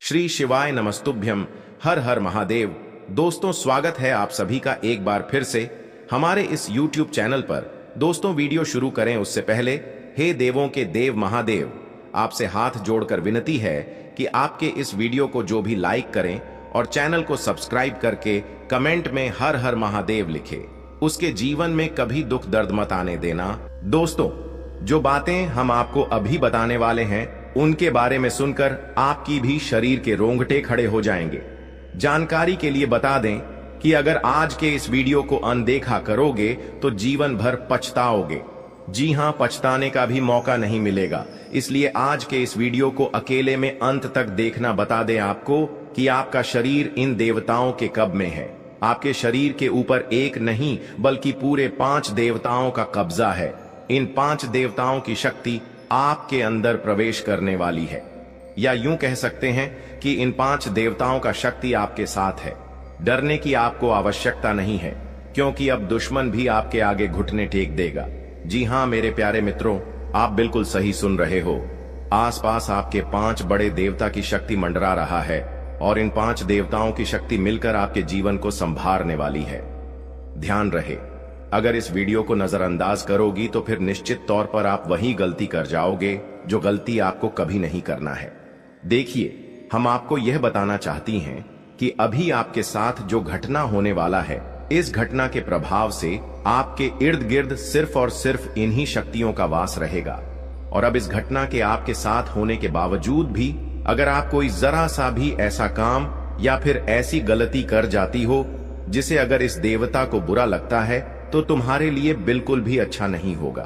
श्री शिवाय नमस्तुभ्यम। हर हर महादेव। दोस्तों, स्वागत है आप सभी का एक बार फिर से हमारे इस YouTube चैनल पर। दोस्तों, वीडियो शुरू करें उससे पहले हे देवों के देव महादेव, आपसे हाथ जोड़कर विनती है कि आपके इस वीडियो को जो भी लाइक करें और चैनल को सब्सक्राइब करके कमेंट में हर हर महादेव लिखे, उसके जीवन में कभी दुख दर्द मत आने देना। दोस्तों, जो बातें हम आपको अभी बताने वाले हैं उनके बारे में सुनकर आपकी भी शरीर के रोंगटे खड़े हो जाएंगे। जानकारी के लिए बता दें कि अगर आज के इस वीडियो को अनदेखा करोगे तो जीवन भर पछताओगे। जी हां, पछताने का भी मौका नहीं मिलेगा। इसलिए आज के इस वीडियो को अकेले में अंत तक देखना बता दें आपको कि आपका शरीर इन देवताओं के कब्ज में है। आपके शरीर के ऊपर एक नहीं बल्कि पूरे 5 देवताओं का कब्जा है। इन 5 देवताओं की शक्ति आपके अंदर प्रवेश करने वाली है, या यूं कह सकते हैं कि इन 5 देवताओं का शक्ति आपके साथ है। डरने की आपको आवश्यकता नहीं है, क्योंकि अब दुश्मन भी आपके आगे घुटने टेक देगा। जी हां मेरे प्यारे मित्रों, आप बिल्कुल सही सुन रहे हो। आसपास आपके 5 बड़े देवता की शक्ति मंडरा रहा है और इन 5 देवताओं की शक्ति मिलकर आपके जीवन को संभालने वाली है। ध्यान रहे, अगर इस वीडियो को नजरअंदाज करोगी तो फिर निश्चित तौर पर आप वही गलती कर जाओगे जो गलती आपको कभी नहीं करना है। देखिए, हम आपको यह बताना चाहती हैं कि अभी आपके साथ जो घटना होने वाला है, इस घटना के प्रभाव से आपके इर्द गिर्द सिर्फ और सिर्फ इन्हीं शक्तियों का वास रहेगा। और अब इस घटना के आपके साथ होने के बावजूद भी अगर आप कोई जरा सा भी ऐसा काम या फिर ऐसी गलती कर जाती हो जिसे अगर इस देवता को बुरा लगता है तो तुम्हारे लिए बिल्कुल भी अच्छा नहीं होगा।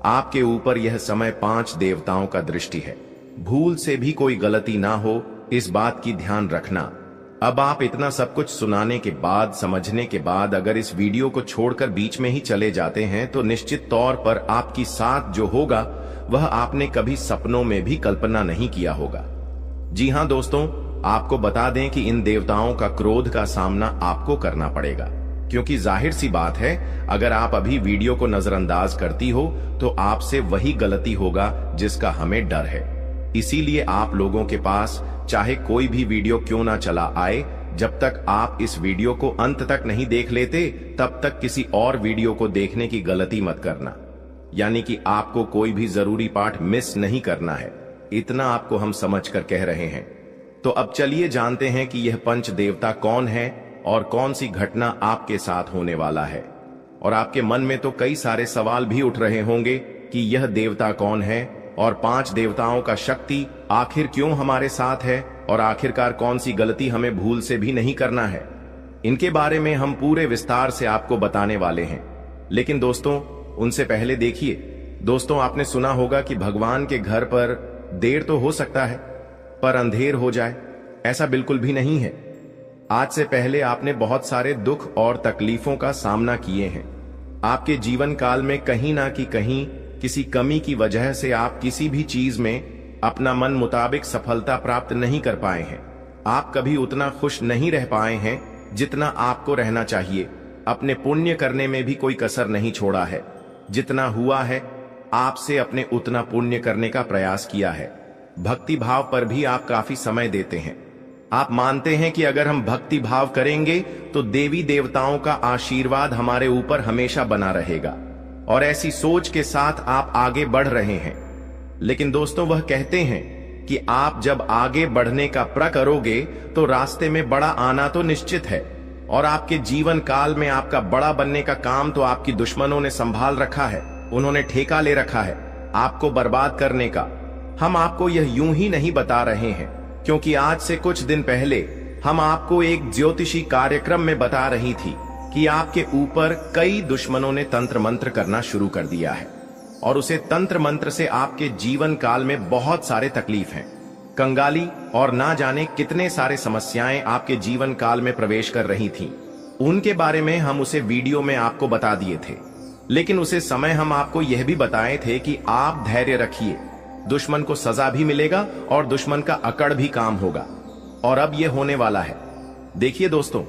आपके ऊपर यह समय 5 देवताओं का दृष्टि है। भूल से भी कोई गलती ना हो, इस बात की ध्यान रखना। अब आप इतना सब कुछ सुनाने के बाद, समझने के बाद अगर इस वीडियो को छोड़कर बीच में ही चले जाते हैं तो निश्चित तौर पर आपकी साथ जो होगा वह आपने कभी सपनों में भी कल्पना नहीं किया होगा। जी हां दोस्तों, आपको बता दें कि इन देवताओं का क्रोध का सामना आपको करना पड़ेगा, क्योंकि जाहिर सी बात है, अगर आप अभी वीडियो को नजरअंदाज करती हो तो आपसे वही गलती होगा जिसका हमें डर है। इसीलिए आप लोगों के पास चाहे कोई भी वीडियो क्यों ना चला आए, जब तक आप इस वीडियो को अंत तक नहीं देख लेते तब तक किसी और वीडियो को देखने की गलती मत करना। यानी कि आपको कोई भी जरूरी पार्ट मिस नहीं करना है, इतना आपको हम समझकर कह रहे हैं। तो अब चलिए जानते हैं कि यह पंच देवता कौन है और कौन सी घटना आपके साथ होने वाला है। और आपके मन में तो कई सारे सवाल भी उठ रहे होंगे कि यह देवता कौन है और 5 देवताओं का शक्ति आखिर क्यों हमारे साथ है और आखिरकार कौन सी गलती हमें भूल से भी नहीं करना है। इनके बारे में हम पूरे विस्तार से आपको बताने वाले हैं। लेकिन दोस्तों, उनसे पहले देखिए, दोस्तों आपने सुना होगा कि भगवान के घर पर देर तो हो सकता है पर अंधेर हो जाए, ऐसा बिल्कुल भी नहीं है। आज से पहले आपने बहुत सारे दुख और तकलीफों का सामना किए हैं। आपके जीवन काल में कहीं ना कहीं किसी कमी की वजह से आप किसी भी चीज में अपना मन मुताबिक सफलता प्राप्त नहीं कर पाए हैं। आप कभी उतना खुश नहीं रह पाए हैं जितना आपको रहना चाहिए। अपने पुण्य करने में भी कोई कसर नहीं छोड़ा है। जितना हुआ है आपसे अपने उतना पुण्य करने का प्रयास किया है। भक्ति भाव पर भी आप काफी समय देते हैं। आप मानते हैं कि अगर हम भक्ति भाव करेंगे तो देवी देवताओं का आशीर्वाद हमारे ऊपर हमेशा बना रहेगा, और ऐसी सोच के साथ आप आगे बढ़ रहे हैं। लेकिन दोस्तों, वह कहते हैं कि आप जब आगे बढ़ने का प्रण करोगे तो रास्ते में बड़ा आना तो निश्चित है, और आपके जीवन काल में आपका बड़ा बनने का काम तो आपकी दुश्मनों ने संभाल रखा है। उन्होंने ठेका ले रखा है आपको बर्बाद करने का। हम आपको यह यूं ही नहीं बता रहे हैं, क्योंकि आज से कुछ दिन पहले हम आपको एक ज्योतिषी कार्यक्रम में बता रही थी कि आपके ऊपर कई दुश्मनों ने तंत्र मंत्र करना शुरू कर दिया है, और उसे तंत्र मंत्र से आपके जीवन काल में बहुत सारे तकलीफ हैं, कंगाली और ना जाने कितने सारे समस्याएं आपके जीवन काल में प्रवेश कर रही थीं। उनके बारे में हम उसे वीडियो में आपको बता दिए थे, लेकिन उसे समय हम आपको यह भी बताए थे कि आप धैर्य रखिए, दुश्मन को सजा भी मिलेगा और दुश्मन का अकड़ भी काम होगा। और अब यह होने वाला है। देखिए दोस्तों,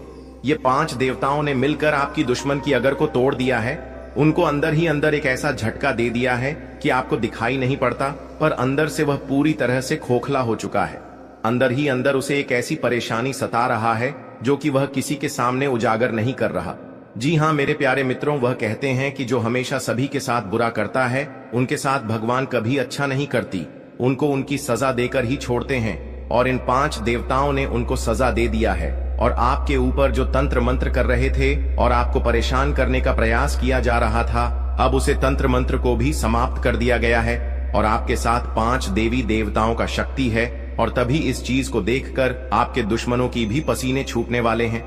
ये 5 देवताओं ने मिलकर आपकी दुश्मन की अगर को तोड़ दिया है। उनको अंदर ही अंदर एक ऐसा झटका दे दिया है कि आपको दिखाई नहीं पड़ता, पर अंदर से वह पूरी तरह से खोखला हो चुका है। अंदर ही अंदर उसे एक ऐसी परेशानी सता रहा है जो कि वह किसी के सामने उजागर नहीं कर रहा। जी हाँ मेरे प्यारे मित्रों, वह कहते हैं कि जो हमेशा सभी के साथ बुरा करता है उनके साथ भगवान कभी अच्छा नहीं करती, उनको उनकी सजा देकर ही छोड़ते हैं। और इन 5 देवताओं ने उनको सजा दे दिया है और आपके ऊपर जो तंत्र मंत्र कर रहे थे और आपको परेशान करने का प्रयास किया जा रहा था, अब उसे तंत्र मंत्र को भी समाप्त कर दिया गया है और आपके साथ 5 देवी देवताओं का शक्ति है। और तभी इस चीज को देखकर आपके दुश्मनों की भी पसीने छूटने वाले हैं।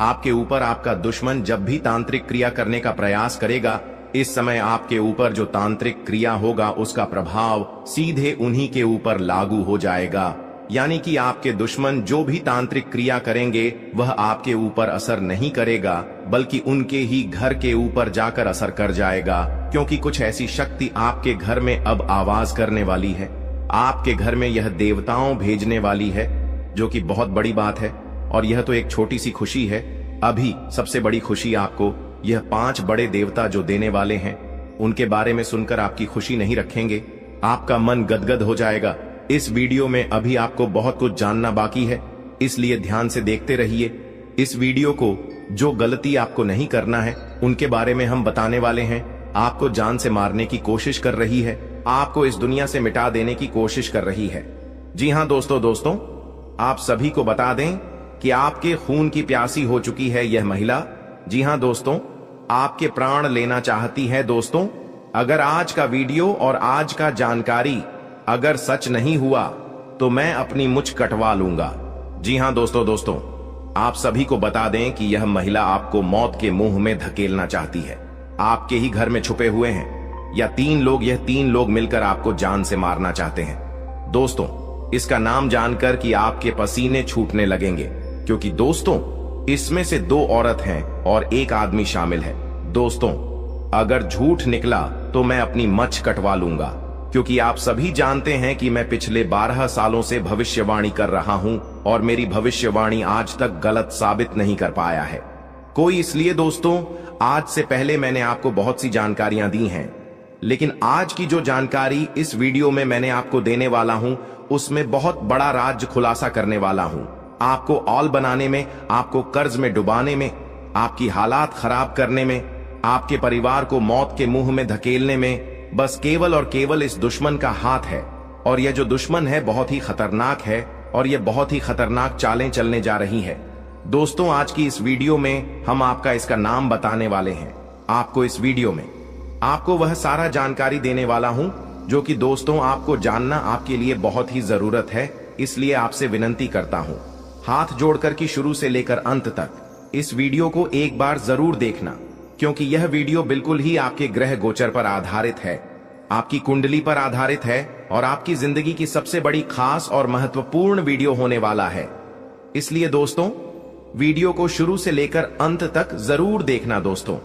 आपके ऊपर आपका दुश्मन जब भी तांत्रिक क्रिया करने का प्रयास करेगा, इस समय आपके ऊपर जो तांत्रिक क्रिया होगा उसका प्रभाव सीधे उन्हीं के ऊपर लागू हो जाएगा। यानी कि आपके दुश्मन जो भी तांत्रिक क्रिया करेंगे वह आपके ऊपर असर नहीं करेगा, बल्कि उनके ही घर के ऊपर जाकर असर कर जाएगा, क्योंकि कुछ ऐसी शक्ति आपके घर में अब आवाज करने वाली है। आपके घर में यह देवताओं भेजने वाली है, जो कि बहुत बड़ी बात है। और यह तो एक छोटी सी खुशी है। अभी सबसे बड़ी खुशी आपको यह 5 बड़े देवता जो देने वाले हैं उनके बारे में सुनकर आपकी खुशी नहीं रखेंगे, आपका मन गदगद हो जाएगा। इस वीडियो में अभी आपको बहुत कुछ जानना बाकी है, इसलिए ध्यान से देखते रहिए। इस वीडियो को जो गलती आपको नहीं करना है उनके बारे में हम बताने वाले हैं। आपको जान से मारने की कोशिश कर रही है, आपको इस दुनिया से मिटा देने की कोशिश कर रही है। जी हाँ दोस्तों, आप सभी को बता दें कि आपके खून की प्यासी हो चुकी है यह महिला। जी हाँ दोस्तों, आपके प्राण लेना चाहती है। दोस्तों, अगर आज का वीडियो और आज का जानकारी अगर सच नहीं हुआ तो मैं अपनी मुछ कटवा लूंगा। जी हाँ दोस्तों, आप सभी को बता दें कि यह महिला आपको मौत के मुंह में धकेलना चाहती है। आपके ही घर में छुपे हुए हैं या 3 लोग, यह 3 लोग मिलकर आपको जान से मारना चाहते हैं। दोस्तों, इसका नाम जानकर कि आपके पसीने छूटने लगेंगे, क्योंकि दोस्तों इसमें से 2 औरत हैं और 1 आदमी शामिल है। दोस्तों, अगर झूठ निकला तो मैं अपनी मच्छ कटवा लूंगा, क्योंकि आप सभी जानते हैं कि मैं पिछले 12 सालों से भविष्यवाणी कर रहा हूं और मेरी भविष्यवाणी आज तक गलत साबित नहीं कर पाया है कोई। इसलिए दोस्तों, आज से पहले मैंने आपको बहुत सी जानकारियां दी हैं, लेकिन आज की जो जानकारी इस वीडियो में मैंने आपको देने वाला हूं उसमें बहुत बड़ा राज खुलासा करने वाला हूं। आपको ऑल बनाने में, आपको कर्ज में डुबाने में, आपकी हालात खराब करने में, आपके परिवार को मौत के मुंह में धकेलने में बस केवल और केवल इस दुश्मन का हाथ है। और यह जो दुश्मन है बहुत ही खतरनाक है और यह बहुत ही खतरनाक चालें चलने जा रही है। दोस्तों, आज की इस वीडियो में हम आपका इसका नाम बताने वाले हैं। आपको इस वीडियो में आपको वह सारा जानकारी देने वाला हूं जो कि दोस्तों आपको जानना आपके लिए बहुत ही जरूरत है। इसलिए आपसे विनती करता हूं, हाथ जोड़कर कि शुरू से लेकर अंत तक इस वीडियो को एक बार जरूर देखना, क्योंकि यह वीडियो बिल्कुल ही आपके ग्रह गोचर पर आधारित है, आपकी कुंडली पर आधारित है और आपकी जिंदगी की सबसे बड़ी खास और महत्वपूर्ण वीडियो होने वाला है। इसलिए दोस्तों, वीडियो को शुरू से लेकर अंत तक जरूर देखना। दोस्तों,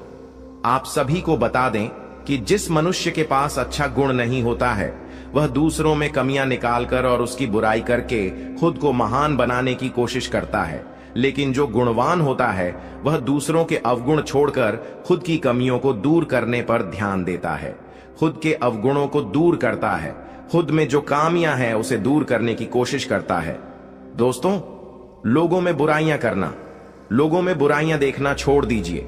आप सभी को बता दें कि जिस मनुष्य के पास अच्छा गुण नहीं होता है वह दूसरों में कमियां निकालकर और उसकी बुराई करके खुद को महान बनाने की कोशिश करता है, लेकिन जो गुणवान होता है वह दूसरों के अवगुण छोड़कर खुद की कमियों को दूर करने पर ध्यान देता है, खुद के अवगुणों को दूर करता है, खुद में जो खामियां हैं उसे दूर करने की कोशिश करता है। दोस्तों, लोगों में बुराइयां करना, लोगों में बुराइयां देखना छोड़ दीजिए।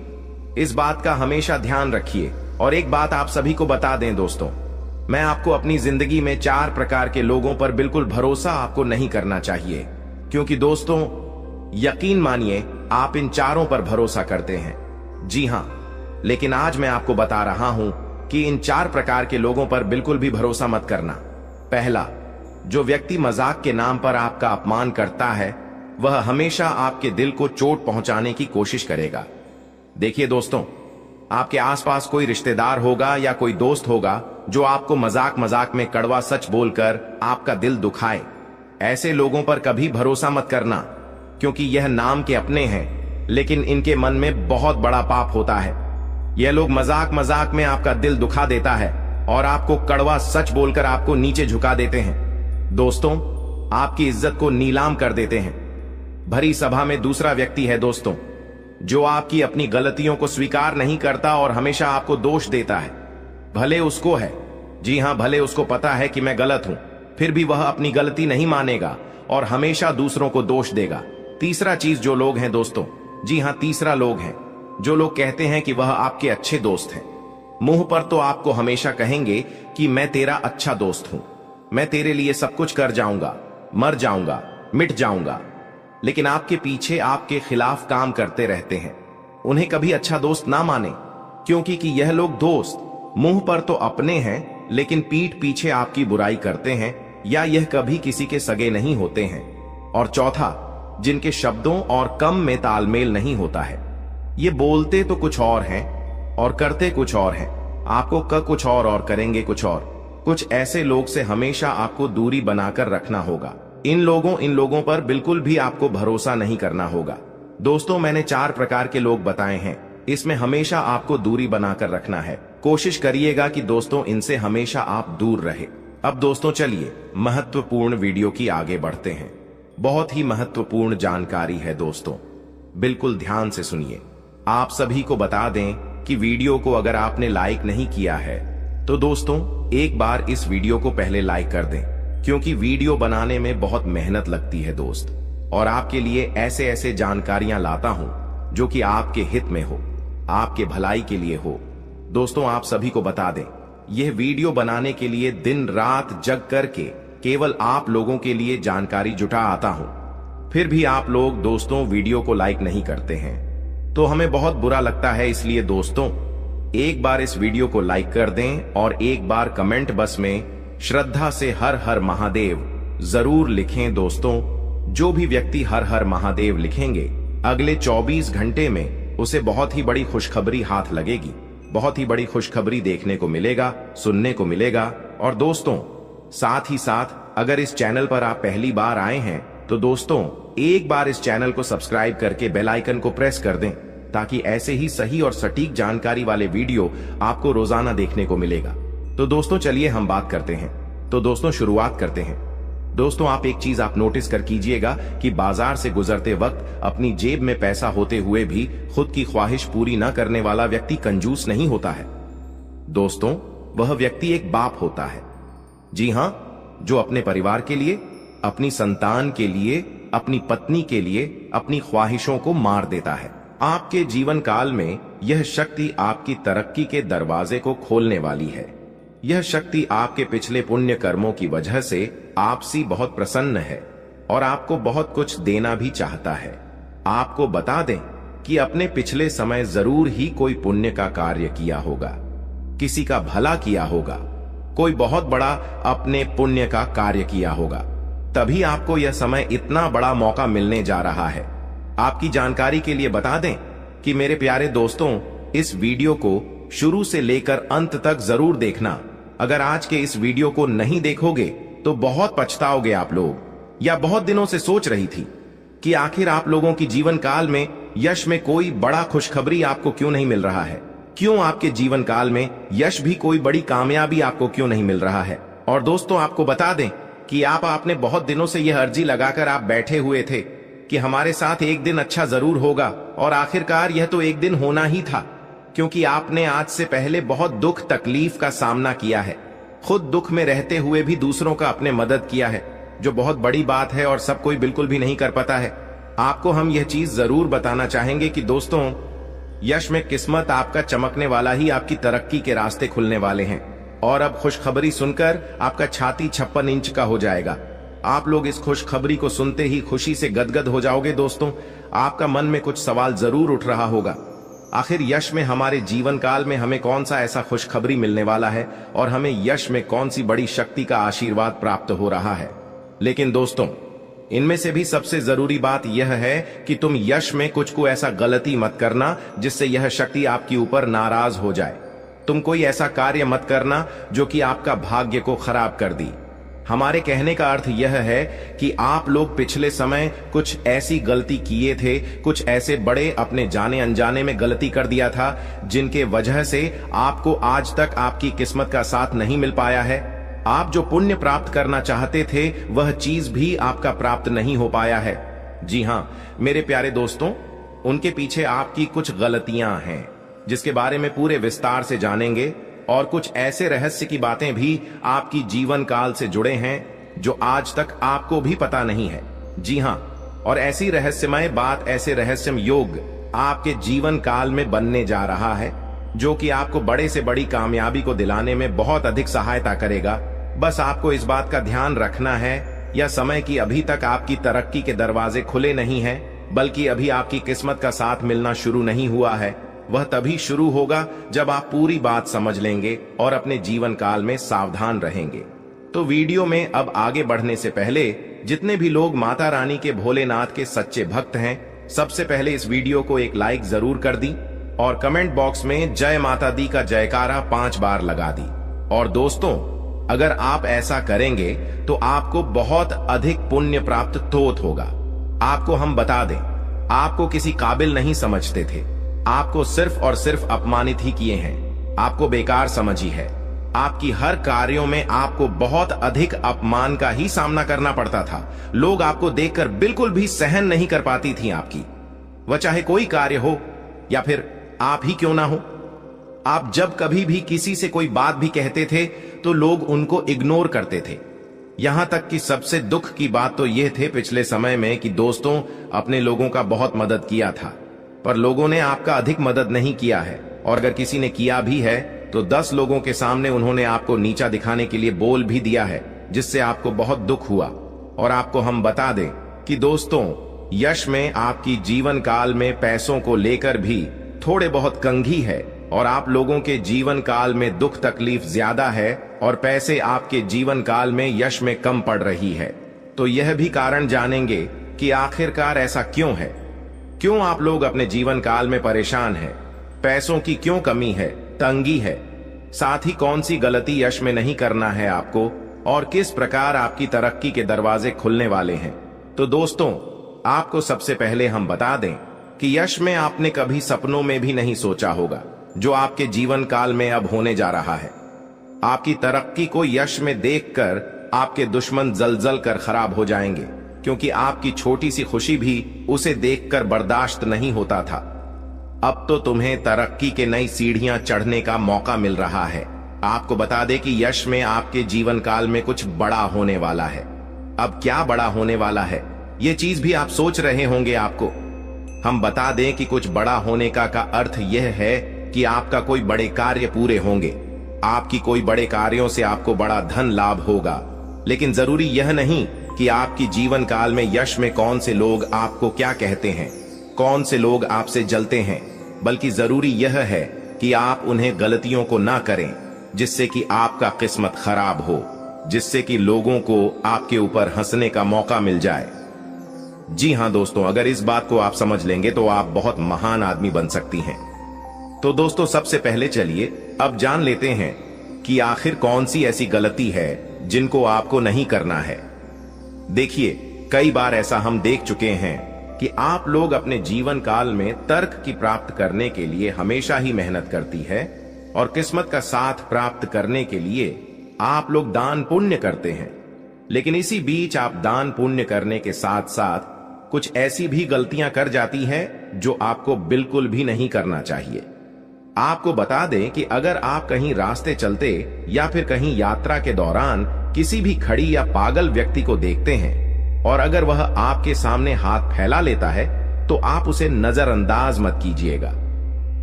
इस बात का हमेशा ध्यान रखिए। और एक बात आप सभी को बता दें दोस्तों, मैं आपको अपनी जिंदगी में 4 प्रकार के लोगों पर बिल्कुल भरोसा आपको नहीं करना चाहिए, क्योंकि दोस्तों यकीन मानिए आप इन 4 पर भरोसा करते हैं। जी हां, लेकिन आज मैं आपको बता रहा हूं कि इन 4 प्रकार के लोगों पर बिल्कुल भी भरोसा मत करना। पहला, जो व्यक्ति मजाक के नाम पर आपका अपमान करता है वह हमेशा आपके दिल को चोट पहुंचाने की कोशिश करेगा। देखिए दोस्तों, आपके आसपास कोई रिश्तेदार होगा या कोई दोस्त होगा जो आपको मजाक मजाक में कड़वा सच बोलकर आपका दिल दुखाए। ऐसे लोगों पर कभी भरोसा मत करना, क्योंकि यह नाम के अपने हैं लेकिन इनके मन में बहुत बड़ा पाप होता है। यह लोग मजाक मजाक में आपका दिल दुखा देता है और आपको कड़वा सच बोलकर आपको नीचे झुका देते हैं। दोस्तों, आपकी इज्जत को नीलाम कर देते हैं। भरी सभा में दूसरा व्यक्ति है दोस्तों, जो आपकी अपनी गलतियों को स्वीकार नहीं करता और हमेशा आपको दोष देता है। भले उसको है, जी हां, भले उसको पता है कि मैं गलत हूं, फिर भी वह अपनी गलती नहीं मानेगा और हमेशा दूसरों को दोष देगा। तीसरा चीज जो लोग हैं दोस्तों, जी हां, तीसरा लोग हैं जो लोग कहते हैं कि वह आपके अच्छे दोस्त हैं। मुंह पर तो आपको हमेशा कहेंगे कि मैं तेरा अच्छा दोस्त हूं, मैं तेरे लिए सब कुछ कर जाऊंगा, मर जाऊंगा, मिट जाऊंगा, लेकिन आपके पीछे आपके खिलाफ काम करते रहते हैं। उन्हें कभी अच्छा दोस्त ना माने, क्योंकि कि यह लोग दोस्त मुंह पर तो अपने हैं लेकिन पीठ पीछे आपकी बुराई करते हैं, या यह कभी किसी के सगे नहीं होते हैं। और चौथा, जिनके शब्दों और कम में तालमेल नहीं होता है। ये बोलते तो कुछ और हैं और करते कुछ और हैं, आपको कुछ और करेंगे कुछ और। कुछ ऐसे लोग से हमेशा आपको दूरी बनाकर रखना होगा। इन लोगों पर बिल्कुल भी आपको भरोसा नहीं करना होगा। दोस्तों, मैंने 4 प्रकार के लोग बताए हैं, इसमें हमेशा आपको दूरी बनाकर रखना है। कोशिश करिएगा कि दोस्तों इनसे हमेशा आप दूर रहे। अब दोस्तों चलिए महत्वपूर्ण वीडियो की आगे बढ़ते हैं। बहुत ही महत्वपूर्ण जानकारी है दोस्तों, बिल्कुल ध्यान से सुनिए। आप सभी को बता दें कि वीडियो को अगर आपने लाइक नहीं किया है तो दोस्तों एक बार इस वीडियो को पहले लाइक कर दें, क्योंकि वीडियो बनाने में बहुत मेहनत लगती है दोस्त, और आपके लिए ऐसे ऐसे जानकारियां लाता हूं जो कि आपके हित में हो, आपके भलाई के लिए हो। दोस्तों आप सभी को बता दें, यह वीडियो बनाने के लिए दिन रात जग करके केवल आप लोगों के लिए जानकारी जुटा आता हूं, फिर भी आप लोग दोस्तों वीडियो को लाइक नहीं करते हैं, तो हमें बहुत बुरा लगता है। इसलिए दोस्तों एक बार इस वीडियो को लाइक कर दें और एक बार कमेंट बॉक्स में श्रद्धा से हर हर महादेव जरूर लिखें। दोस्तों जो भी व्यक्ति हर हर महादेव लिखेंगे, अगले 24 घंटे में उसे बहुत ही बड़ी खुशखबरी हाथ लगेगी, बहुत ही बड़ी खुशखबरी देखने को मिलेगा, सुनने को मिलेगा। और दोस्तों साथ ही साथ अगर इस चैनल पर आप पहली बार आए हैं तो दोस्तों एक बार इस चैनल को सब्सक्राइब करके बेल आइकन को प्रेस कर दें, ताकि ऐसे ही सही और सटीक जानकारी वाले वीडियो आपको रोजाना देखने को मिलेगा। तो दोस्तों चलिए हम बात करते हैं। तो दोस्तों शुरुआत करते हैं। दोस्तों आप एक चीज आप नोटिस कर कीजिएगा कि बाजार से गुजरते वक्त अपनी जेब में पैसा होते हुए भी खुद की ख्वाहिश पूरी न करने वाला व्यक्ति कंजूस नहीं होता है दोस्तों, वह व्यक्ति एक बाप होता है। जी हां, जो अपने परिवार के लिए, अपनी संतान के लिए, अपनी पत्नी के लिए अपनी ख्वाहिशों को मार देता है। आपके जीवन काल में यह शक्ति आपकी तरक्की के दरवाजे को खोलने वाली है। यह शक्ति आपके पिछले पुण्य कर्मों की वजह से आपसे बहुत प्रसन्न है और आपको बहुत कुछ देना भी चाहता है। आपको बता दें कि अपने पिछले समय जरूर ही कोई पुण्य का कार्य किया होगा, किसी का भला किया होगा, कोई बहुत बड़ा अपने पुण्य का कार्य किया होगा, तभी आपको यह समय इतना बड़ा मौका मिलने जा रहा है। आपकी जानकारी के लिए बता दें कि मेरे प्यारे दोस्तों, इस वीडियो को शुरू से लेकर अंत तक जरूर देखना। अगर आज के इस वीडियो को नहीं देखोगे तो बहुत पछताओगे आप लोग। या बहुत दिनों से सोच रही थी कि आखिर आप लोगों की जीवन काल में यश में कोई बड़ा खुशखबरी आपको क्यों नहीं मिल रहा है, क्यों आपके जीवन काल में यश भी कोई बड़ी कामयाबी आपको क्यों नहीं मिल रहा है। और दोस्तों आपको बता दें कि आपने बहुत दिनों से यह अर्जी लगाकर आप बैठे हुए थे कि हमारे साथ एक दिन अच्छा जरूर होगा, और आखिरकार यह तो एक दिन होना ही था, क्योंकि आपने आज से पहले बहुत दुख तकलीफ का सामना किया है, खुद दुख में रहते हुए भी दूसरों का अपने मदद किया है, जो बहुत बड़ी बात है और सब कोई बिल्कुल भी नहीं कर पाता है। आपको हम यह चीज जरूर बताना चाहेंगे कि दोस्तों यश में किस्मत आपका चमकने वाला ही आपकी तरक्की के रास्ते खुलने वाले हैं। और अब खुशखबरी सुनकर आपका छाती 56 इंच का हो जाएगा। आप लोग इस खुशखबरी को सुनते ही खुशी से गदगद हो जाओगे। दोस्तों आपका मन में कुछ सवाल जरूर उठ रहा होगा, आखिर यश में हमारे जीवन काल में हमें कौन सा ऐसा खुशखबरी मिलने वाला है और हमें यश में कौन सी बड़ी शक्ति का आशीर्वाद प्राप्त हो रहा है। लेकिन दोस्तों इनमें से भी सबसे जरूरी बात यह है कि तुम यश में कुछ को ऐसा गलती मत करना जिससे यह शक्ति आपके ऊपर नाराज हो जाए। तुम कोई ऐसा कार्य मत करना जो कि आपका भाग्य को खराब कर दी। हमारे कहने का अर्थ यह है कि आप लोग पिछले समय कुछ ऐसी गलती किए थे, कुछ ऐसे बड़े अपने जाने अनजाने में गलती कर दिया था जिनके वजह से आपको आज तक आपकी किस्मत का साथ नहीं मिल पाया है। आप जो पुण्य प्राप्त करना चाहते थे वह चीज भी आपका प्राप्त नहीं हो पाया है। जी हां मेरे प्यारे दोस्तों, उनके पीछे आपकी कुछ गलतियां हैं जिसके बारे में पूरे विस्तार से जानेंगे, और कुछ ऐसे रहस्य की बातें भी आपकी जीवन काल से जुड़े हैं जो आज तक आपको भी पता नहीं है। जी हाँ, और ऐसी रहस्यमय बात, ऐसे रहस्यमय योग आपके जीवन काल में बनने जा रहा है, जो कि आपको बड़े से बड़ी कामयाबी को दिलाने में बहुत अधिक सहायता करेगा। बस आपको इस बात का ध्यान रखना है, यह समय की अभी तक आपकी तरक्की के दरवाजे खुले नहीं हैं, बल्कि अभी आपकी किस्मत का साथ मिलना शुरू नहीं हुआ है। वह तभी शुरू होगा जब आप पूरी बात समझ लेंगे और अपने जीवन काल में सावधान रहेंगे। तो वीडियो में अब आगे बढ़ने से पहले जितने भी लोग माता रानी के भोलेनाथ के सच्चे भक्त हैं, सबसे पहले इस वीडियो को एक लाइक जरूर कर दी और कमेंट बॉक्स में जय माता दी का जयकारा 5 बार लगा दी। और दोस्तों, अगर आप ऐसा करेंगे तो आपको बहुत अधिक पुण्य प्राप्त तोत होगा। आपको हम बता दें, आपको किसी काबिल नहीं समझते थे, आपको सिर्फ और सिर्फ अपमानित ही किए हैं, आपको बेकार समझी है। आपकी हर कार्यों में आपको बहुत अधिक अपमान का ही सामना करना पड़ता था। लोग आपको देखकर बिल्कुल भी सहन नहीं कर पाती थी आपकी, वह चाहे कोई कार्य हो या फिर आप ही क्यों ना हो। आप जब कभी भी किसी से कोई बात भी कहते थे तो लोग उनको इग्नोर करते थे। यहां तक कि सबसे दुख की बात तो यह थे पिछले समय में कि दोस्तों अपने लोगों का बहुत मदद किया था, पर लोगों ने आपका अधिक मदद नहीं किया है, और अगर किसी ने किया भी है तो 10 लोगों के सामने उन्होंने आपको नीचा दिखाने के लिए बोल भी दिया है, जिससे आपको बहुत दुख हुआ। और आपको हम बता दें कि दोस्तों, यश में आपकी जीवन काल में पैसों को लेकर भी थोड़े बहुत कंघी है, और आप लोगों के जीवन काल में दुख तकलीफ ज्यादा है और पैसे आपके जीवन काल में यश में कम पड़ रही है। तो यह भी कारण जानेंगे कि आखिरकार ऐसा क्यों है, क्यों आप लोग अपने जीवन काल में परेशान हैं, पैसों की क्यों कमी है, तंगी है, साथ ही कौन सी गलती यश में नहीं करना है आपको, और किस प्रकार आपकी तरक्की के दरवाजे खुलने वाले हैं। तो दोस्तों, आपको सबसे पहले हम बता दें कि यश में आपने कभी सपनों में भी नहीं सोचा होगा जो आपके जीवन काल में अब होने जा रहा है। आपकी तरक्की को यश में देखकर आपके दुश्मन जलजल कर खराब हो जाएंगे, क्योंकि आपकी छोटी सी खुशी भी उसे देखकर बर्दाश्त नहीं होता था। अब तो तुम्हें तरक्की के नई सीढ़ियां चढ़ने का मौका मिल रहा है। आपको बता दें कि यश में आपके जीवन काल में कुछ बड़ा होने वाला है। अब क्या बड़ा होने वाला है, ये चीज भी आप सोच रहे होंगे। आपको हम बता दें कि कुछ बड़ा होने का अर्थ यह है कि आपका कोई बड़े कार्य पूरे होंगे, आपकी कोई बड़े कार्यों से आपको बड़ा धन लाभ होगा। लेकिन जरूरी यह नहीं कि आपकी जीवन काल में यश में कौन से लोग आपको क्या कहते हैं, कौन से लोग आपसे जलते हैं, बल्कि जरूरी यह है कि आप उन्हें गलतियों को ना करें जिससे कि आपका किस्मत खराब हो, जिससे कि लोगों को आपके ऊपर हंसने का मौका मिल जाए। जी हां दोस्तों, अगर इस बात को आप समझ लेंगे तो आप बहुत महान आदमी बन सकती हैं। तो दोस्तों, सबसे पहले चलिए अब जान लेते हैं कि आखिर कौन सी ऐसी गलती है जिनको आपको नहीं करना है। देखिए, कई बार ऐसा हम देख चुके हैं कि आप लोग अपने जीवन काल में तर्क की प्राप्त करने के लिए हमेशा ही मेहनत करती है, और किस्मत का साथ प्राप्त करने के लिए आप लोग दान पुण्य करते हैं। लेकिन इसी बीच आप दान पुण्य करने के साथ साथ कुछ ऐसी भी गलतियां कर जाती हैं जो आपको बिल्कुल भी नहीं करना चाहिए। आपको बता दें कि अगर आप कहीं रास्ते चलते या फिर कहीं यात्रा के दौरान किसी भी खड़ी या पागल व्यक्ति को देखते हैं, और अगर वह आपके सामने हाथ फैला लेता है, तो आप उसे नजरअंदाज मत कीजिएगा।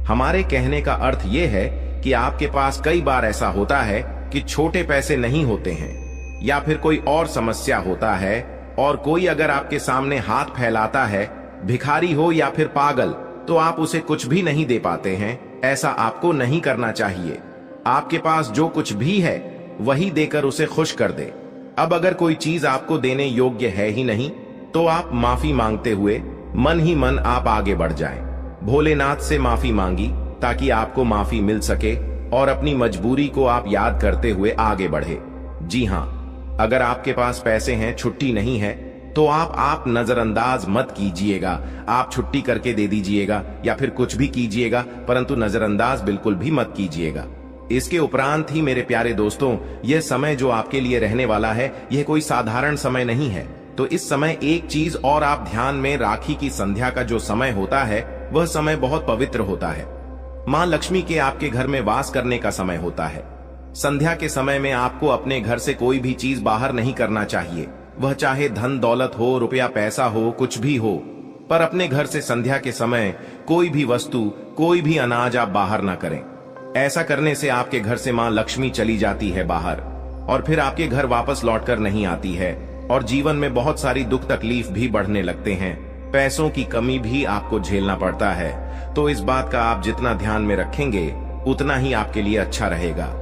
हमारे कहने का अर्थ यह है कि आपके पास कई बार ऐसा होता है कि छोटे पैसे नहीं होते हैं, या फिर कोई और समस्या होता है, और कोई अगर आपके सामने हाथ फैलाता है, भिखारी हो या फिर पागल, तो आप उसे कुछ भी नहीं दे पाते हैं। ऐसा आपको नहीं करना चाहिए। आपके पास जो कुछ भी है वही देकर उसे खुश कर दे। अब अगर कोई चीज आपको देने योग्य है ही नहीं, तो आप माफी मांगते हुए मन ही मन आप आगे बढ़ जाएं। भोलेनाथ से माफी मांगी ताकि आपको माफी मिल सके, और अपनी मजबूरी को आप याद करते हुए आगे बढ़े। जी हां, अगर आपके पास पैसे हैं, छुट्टी नहीं है, तो आप नजरअंदाज मत कीजिएगा। आप छुट्टी करके दे दीजिएगा या फिर कुछ भी कीजिएगा, परंतु नजरअंदाज बिल्कुल भी मत कीजिएगा। इसके उपरांत ही मेरे प्यारे दोस्तों, यह समय जो आपके लिए रहने वाला है, यह कोई साधारण समय नहीं है। तो इस समय एक चीज और आप ध्यान में, राखी की संध्या का जो समय होता है, वह समय बहुत पवित्र होता है। मां लक्ष्मी के आपके घर में वास करने का समय होता है। संध्या के समय में आपको अपने घर से कोई भी चीज बाहर नहीं करना चाहिए, वह चाहे धन दौलत हो, रुपया पैसा हो, कुछ भी हो, पर अपने घर से संध्या के समय कोई भी वस्तु, कोई भी अनाज आप बाहर ना करें। ऐसा करने से आपके घर से मां लक्ष्मी चली जाती है बाहर और फिर आपके घर वापस लौटकर नहीं आती है और जीवन में बहुत सारी दुख तकलीफ भी बढ़ने लगते हैं, पैसों की कमी भी आपको झेलना पड़ता है। तो इस बात का आप जितना ध्यान में रखेंगे उतना ही आपके लिए अच्छा रहेगा।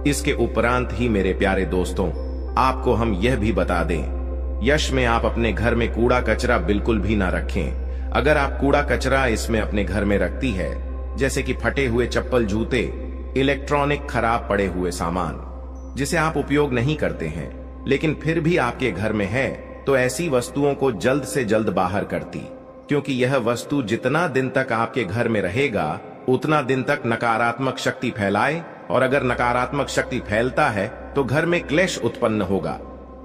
इसके उपरांत ही मेरे प्यारे दोस्तों, आपको हम यह भी बता दें, यश में आप अपने घर में कूड़ा कचरा बिल्कुल भी ना रखें। अगर आप कूड़ा कचरा इसमें अपने घर में रखती है, जैसे कि फटे हुए चप्पल, जूते, इलेक्ट्रॉनिक खराब पड़े हुए सामान जिसे आप उपयोग नहीं करते हैं लेकिन फिर भी आपके घर में है, तो ऐसी वस्तुओं को जल्द से जल्द बाहर करती, क्योंकि यह वस्तु जितना दिन तक आपके घर में रहेगा उतना दिन तक नकारात्मक शक्ति फैलाए, और अगर नकारात्मक शक्ति फैलता है तो घर में क्लेश उत्पन्न होगा,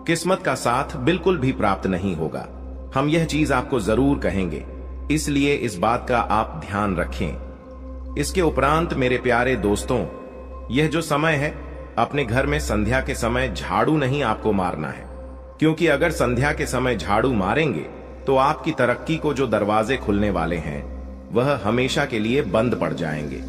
किस्मत का साथ बिल्कुल भी प्राप्त नहीं होगा। हम यह चीज आपको जरूर कहेंगे, इसलिए इस बात का आप ध्यान रखें। इसके उपरांत मेरे प्यारे दोस्तों, यह जो समय है, अपने घर में संध्या के समय झाड़ू नहीं आपको मारना है, क्योंकि अगर संध्या के समय झाड़ू मारेंगे तो आपकी तरक्की को जो दरवाजे खुलने वाले हैं वह हमेशा के लिए बंद पड़ जाएंगे।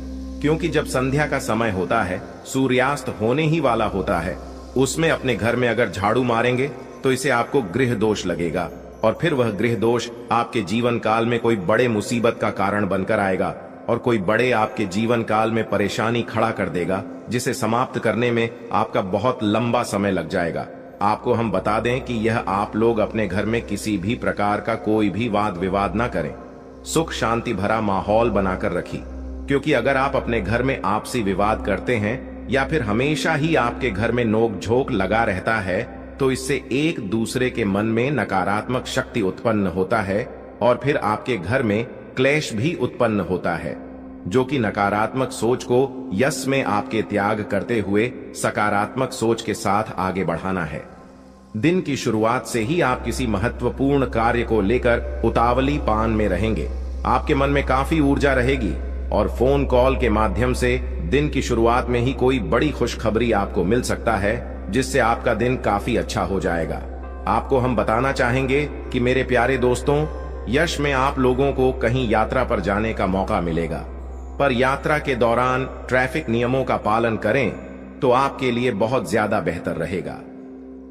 क्योंकि जब संध्या का समय होता है, सूर्यास्त होने ही वाला होता है, उसमें अपने घर में अगर झाड़ू मारेंगे तो इसे आपको गृह दोष लगेगा और फिर वह गृह दोष आपके जीवन काल में कोई बड़े मुसीबत का कारण बनकर आएगा और कोई बड़े आपके जीवन काल में परेशानी खड़ा कर देगा, जिसे समाप्त करने में आपका बहुत लंबा समय लग जाएगा। आपको हम बता दें कि यह आप लोग अपने घर में किसी भी प्रकार का कोई भी वाद विवाद ना करें, सुख शांति भरा माहौल बनाकर रखी, क्योंकि अगर आप अपने घर में आपसी विवाद करते हैं या फिर हमेशा ही आपके घर में नोक झोंक लगा रहता है, तो इससे एक दूसरे के मन में नकारात्मक शक्ति उत्पन्न होता है और फिर आपके घर में क्लेश भी उत्पन्न होता है, जो कि नकारात्मक सोच को यश में आपके त्याग करते हुए सकारात्मक सोच के साथ आगे बढ़ाना है। दिन की शुरुआत से ही आप किसी महत्वपूर्ण कार्य को लेकर उतावली पान में रहेंगे। आपके मन में काफी ऊर्जा रहेगी और फोन कॉल के माध्यम से दिन की शुरुआत में ही कोई बड़ी खुशखबरी आपको मिल सकता है, जिससे आपका दिन काफी अच्छा हो जाएगा। आपको हम बताना चाहेंगे कि मेरे प्यारे दोस्तों, यश में आप लोगों को कहीं यात्रा पर जाने का मौका मिलेगा, पर यात्रा के दौरान ट्रैफिक नियमों का पालन करें तो आपके लिए बहुत ज्यादा बेहतर रहेगा।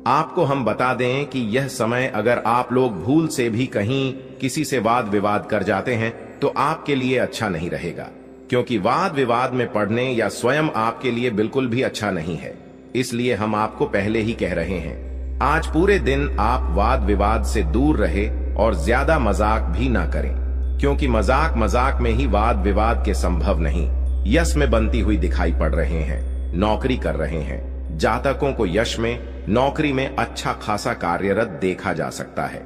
आपको हम बता दें कि यह समय अगर आप लोग भूल से भी कहीं किसी से वाद विवाद कर जाते हैं तो आपके लिए अच्छा नहीं रहेगा, क्योंकि वाद विवाद में पड़ने या स्वयं आपके लिए बिल्कुल भी अच्छा नहीं है। इसलिए हम आपको पहले ही कह रहे हैं, आज पूरे दिन आप वाद विवाद से दूर रहे और ज्यादा मजाक भी ना करें, क्योंकि मजाक में ही वाद विवाद के संभव नहीं यश में बनती हुई दिखाई पड़ रहे हैं। नौकरी कर रहे हैं जातकों को यश में, नौकरी में अच्छा खासा कार्यरत देखा जा सकता है।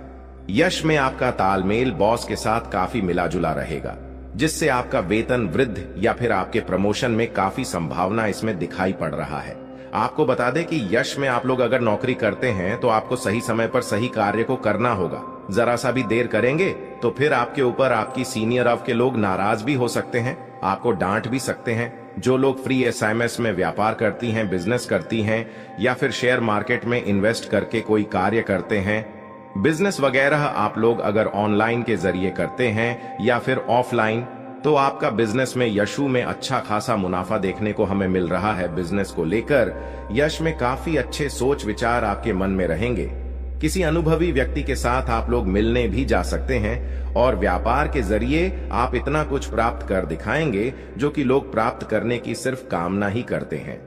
यश में आपका तालमेल बॉस के साथ काफी मिला जुला रहेगा, जिससे आपका वेतन वृद्धि या फिर आपके प्रमोशन में काफी संभावना इसमें दिखाई पड़ रहा है। आपको बता दें कि यश में आप लोग अगर नौकरी करते हैं तो आपको सही समय पर सही कार्य को करना होगा। जरा सा भी देर करेंगे तो फिर आपके ऊपर आपकी सीनियर ऑफ के लोग नाराज भी हो सकते हैं, आपको डांट भी सकते हैं। जो लोग फ्री एसएमएस में व्यापार करती हैं, बिजनेस करती हैं या फिर शेयर मार्केट में इन्वेस्ट करके कोई कार्य करते हैं, बिजनेस वगैरह आप लोग अगर ऑनलाइन के जरिए करते हैं या फिर ऑफलाइन, तो आपका बिजनेस में यशु में अच्छा खासा मुनाफा देखने को हमें मिल रहा है। बिजनेस को लेकर यश में काफी अच्छे सोच विचार आपके मन में रहेंगे। किसी अनुभवी व्यक्ति के साथ आप लोग मिलने भी जा सकते हैं और व्यापार के जरिए आप इतना कुछ प्राप्त कर दिखाएंगे जो कि लोग प्राप्त करने की सिर्फ कामना ही करते हैं।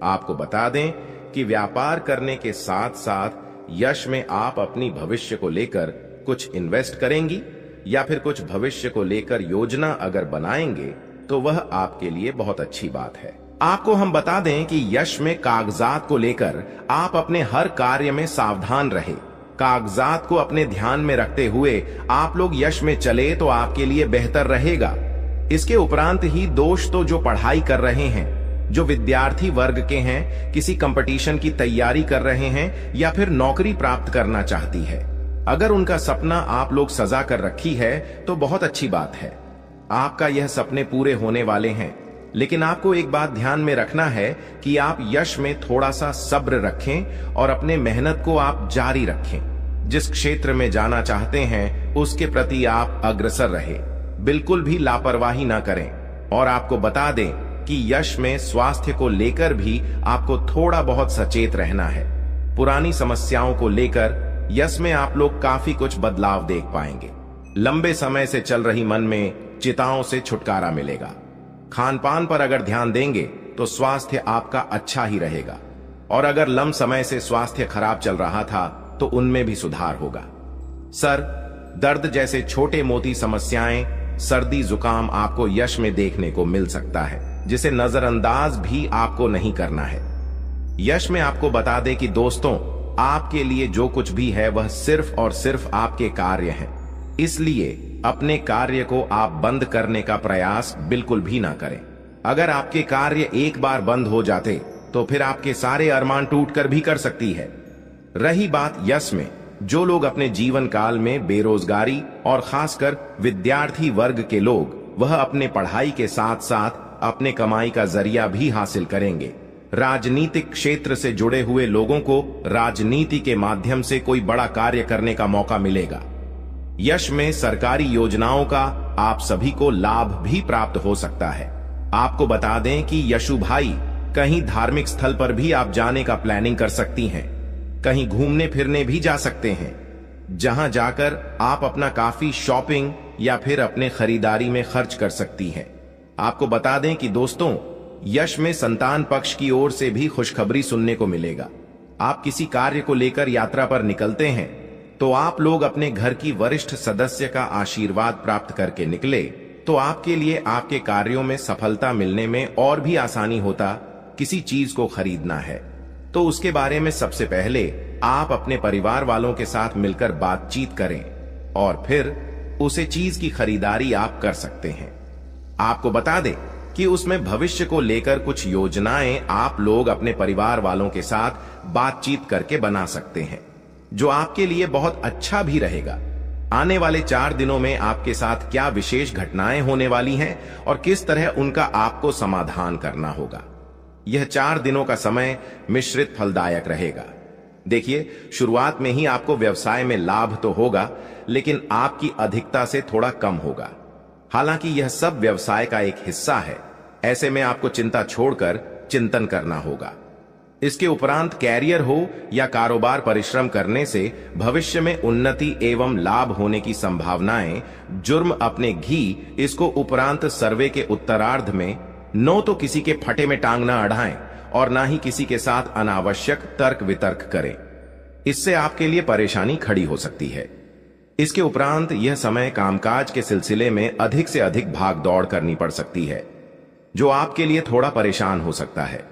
आपको बता दें कि व्यापार करने के साथ साथ यश में आप अपनी भविष्य को लेकर कुछ इन्वेस्ट करेंगी या फिर कुछ भविष्य को लेकर योजना अगर बनाएंगे तो वह आपके लिए बहुत अच्छी बात है। आपको हम बता दें कि यश में कागजात को लेकर आप अपने हर कार्य में सावधान रहे। कागजात को अपने ध्यान में रखते हुए आप लोग यश में चले तो आपके लिए बेहतर रहेगा। इसके उपरांत ही दोस्त तो जो पढ़ाई कर रहे हैं, जो विद्यार्थी वर्ग के हैं, किसी कंपटीशन की तैयारी कर रहे हैं या फिर नौकरी प्राप्त करना चाहती है, अगर उनका सपना आप लोग सजा कर रखी है तो बहुत अच्छी बात है। आपका यह सपने पूरे होने वाले हैं। लेकिन आपको एक बात ध्यान में रखना है कि आप यश में थोड़ा सा सब्र रखें और अपने मेहनत को आप जारी रखें। जिस क्षेत्र में जाना चाहते हैं उसके प्रति आप अग्रसर रहे, बिल्कुल भी लापरवाही ना करें। और आपको बता दें कि यश में स्वास्थ्य को लेकर भी आपको थोड़ा बहुत सचेत रहना है। पुरानी समस्याओं को लेकर यश में आप लोग काफी कुछ बदलाव देख पाएंगे। लंबे समय से चल रही मन में चिताओं से छुटकारा मिलेगा। खान पान पर अगर ध्यान देंगे तो स्वास्थ्य आपका अच्छा ही रहेगा, और अगर लंबे समय से स्वास्थ्य खराब चल रहा था तो उनमें भी सुधार होगा। सर दर्द जैसे छोटे मोटी समस्याएं, सर्दी जुकाम आपको यश में देखने को मिल सकता है, जिसे नजरअंदाज भी आपको नहीं करना है। यश में आपको बता दे कि दोस्तों, आपके लिए जो कुछ भी है वह सिर्फ और सिर्फ आपके कार्य हैं। इसलिए अपने कार्य को आप बंद करने का प्रयास बिल्कुल भी ना करें। अगर आपके कार्य एक बार बंद हो जाते तो फिर आपके सारे अरमान टूटकर भी कर सकती है। रही बात यश में, जो लोग अपने जीवन काल में बेरोजगारी और खासकर विद्यार्थी वर्ग के लोग, वह अपने पढ़ाई के साथ साथ अपने कमाई का जरिया भी हासिल करेंगे। राजनीतिक क्षेत्र से जुड़े हुए लोगों को राजनीति के माध्यम से कोई बड़ा कार्य करने का मौका मिलेगा। यश में सरकारी योजनाओं का आप सभी को लाभ भी प्राप्त हो सकता है। आपको बता दें कि यशु भाई, कहीं धार्मिक स्थल पर भी आप जाने का प्लानिंग कर सकती हैं। कहीं घूमने फिरने भी जा सकते हैं, जहां जाकर आप अपना काफी शॉपिंग या फिर अपने खरीदारी में खर्च कर सकती हैं। आपको बता दें कि दोस्तों, यश में संतान पक्ष की ओर से भी खुशखबरी सुनने को मिलेगा। आप किसी कार्य को लेकर यात्रा पर निकलते हैं तो आप लोग अपने घर की वरिष्ठ सदस्य का आशीर्वाद प्राप्त करके निकले तो आपके लिए आपके कार्यों में सफलता मिलने में और भी आसानी होता। किसी चीज को खरीदना है तो उसके बारे में सबसे पहले आप अपने परिवार वालों के साथ मिलकर बातचीत करें और फिर उसे चीज की खरीदारी आप कर सकते हैं। आपको बता दें कि उसमें भविष्य को लेकर कुछ योजनाएं आप लोग अपने परिवार वालों के साथ बातचीत करके बना सकते हैं, जो आपके लिए बहुत अच्छा भी रहेगा। आने वाले 4 दिनों में आपके साथ क्या विशेष घटनाएं होने वाली हैं और किस तरह उनका आपको समाधान करना होगा। यह 4 दिनों का समय मिश्रित फलदायक रहेगा। देखिए, शुरुआत में ही आपको व्यवसाय में लाभ तो होगा, लेकिन आपकी अधिकता से थोड़ा कम होगा। हालांकि यह सब व्यवसाय का एक हिस्सा है, ऐसे में आपको चिंता छोड़कर चिंतन करना होगा। इसके उपरांत कैरियर हो या कारोबार, परिश्रम करने से भविष्य में उन्नति एवं लाभ होने की संभावनाएं। जुर्म अपने घी, इसको उपरांत सर्वे के उत्तरार्ध में नो तो किसी के फटे में टांग न अड़ाएं और ना ही किसी के साथ अनावश्यक तर्क वितर्क करें, इससे आपके लिए परेशानी खड़ी हो सकती है। इसके उपरांत यह समय कामकाज के सिलसिले में अधिक से अधिक भाग दौड़ करनी पड़ सकती है, जो आपके लिए थोड़ा परेशान हो सकता है।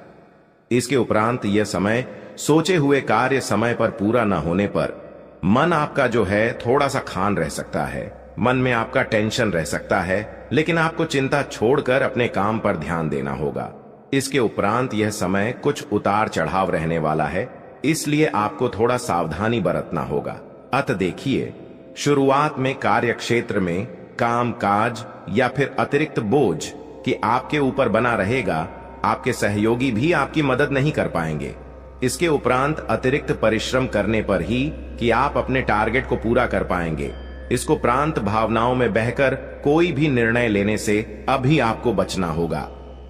इसके उपरांत यह समय सोचे हुए कार्य समय पर पूरा न होने पर मन आपका जो है थोड़ा सा खान रह सकता है। मन में आपका टेंशन रह सकता है, लेकिन आपको चिंता छोड़कर अपने काम पर ध्यान देना होगा। इसके उपरांत यह समय कुछ उतार चढ़ाव रहने वाला है, इसलिए आपको थोड़ा सावधानी बरतना होगा। अत देखिए, शुरुआत में कार्य क्षेत्र में काम काज या फिर अतिरिक्त बोझ कि आपके ऊपर बना रहेगा। आपके सहयोगी भी आपकी मदद नहीं कर पाएंगे। इसके उपरांत अतिरिक्त परिश्रम करने पर ही कि आप अपने टारगेट को पूरा कर पाएंगे। इसको प्रांत भावनाओं में बहकर कोई भी निर्णय लेने से अभी आपको बचना होगा,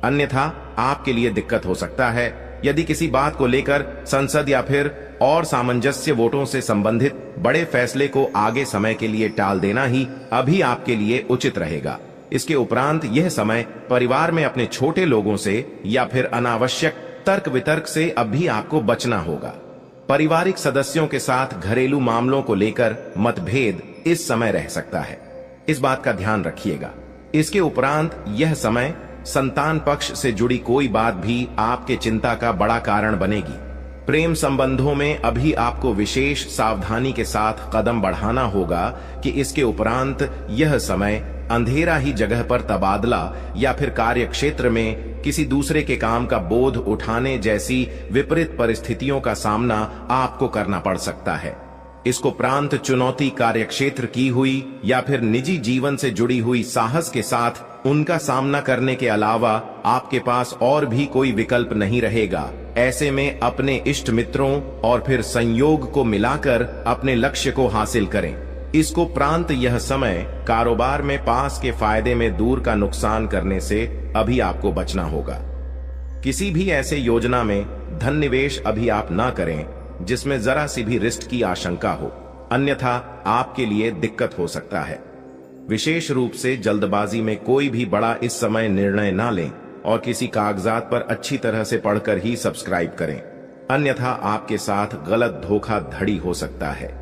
अन्यथा आपके लिए दिक्कत हो सकता है। यदि किसी बात को लेकर संसद या फिर और सामंजस्य वोटों से संबंधित बड़े फैसले को आगे समय के लिए टाल देना ही अभी आपके लिए उचित रहेगा। इसके उपरांत यह समय परिवार में अपने छोटे लोगों से या फिर अनावश्यक तर्क वितर्क से अभी आपको बचना होगा। पारिवारिक सदस्यों के साथ घरेलू मामलों को लेकर मतभेद इस समय रह सकता है, इस बात का ध्यान रखिएगा। इसके उपरांत यह समय संतान पक्ष से जुड़ी कोई बात भी आपके चिंता का बड़ा कारण बनेगी। प्रेम संबंधों में अभी आपको विशेष सावधानी के साथ कदम बढ़ाना होगा कि इसके उपरांत यह समय अंधेरा ही जगह पर तबादला या फिर कार्य क्षेत्र में किसी दूसरे के काम का बोझ उठाने जैसी विपरीत परिस्थितियों का सामना आपको करना पड़ सकता है। इसको प्रांत चुनौती कार्य क्षेत्र की हुई या फिर निजी जीवन से जुड़ी हुई साहस के साथ उनका सामना करने के अलावा आपके पास और भी कोई विकल्प नहीं रहेगा। ऐसे में अपने इष्ट मित्रों और फिर संयोग को मिलाकर अपने लक्ष्य को हासिल करें। इसको प्रांत यह समय कारोबार में पास के फायदे में दूर का नुकसान करने से अभी आपको बचना होगा। किसी भी ऐसे योजना में धन निवेश अभी आप ना करें जिसमें जरा सी भी रिस्क की आशंका हो, अन्यथा आपके लिए दिक्कत हो सकता है। विशेष रूप से जल्दबाजी में कोई भी बड़ा इस समय निर्णय ना लें और किसी कागजात पर अच्छी तरह से पढ़कर ही सब्सक्राइब करें, अन्यथा आपके साथ गलत धोखाधड़ी हो सकता है।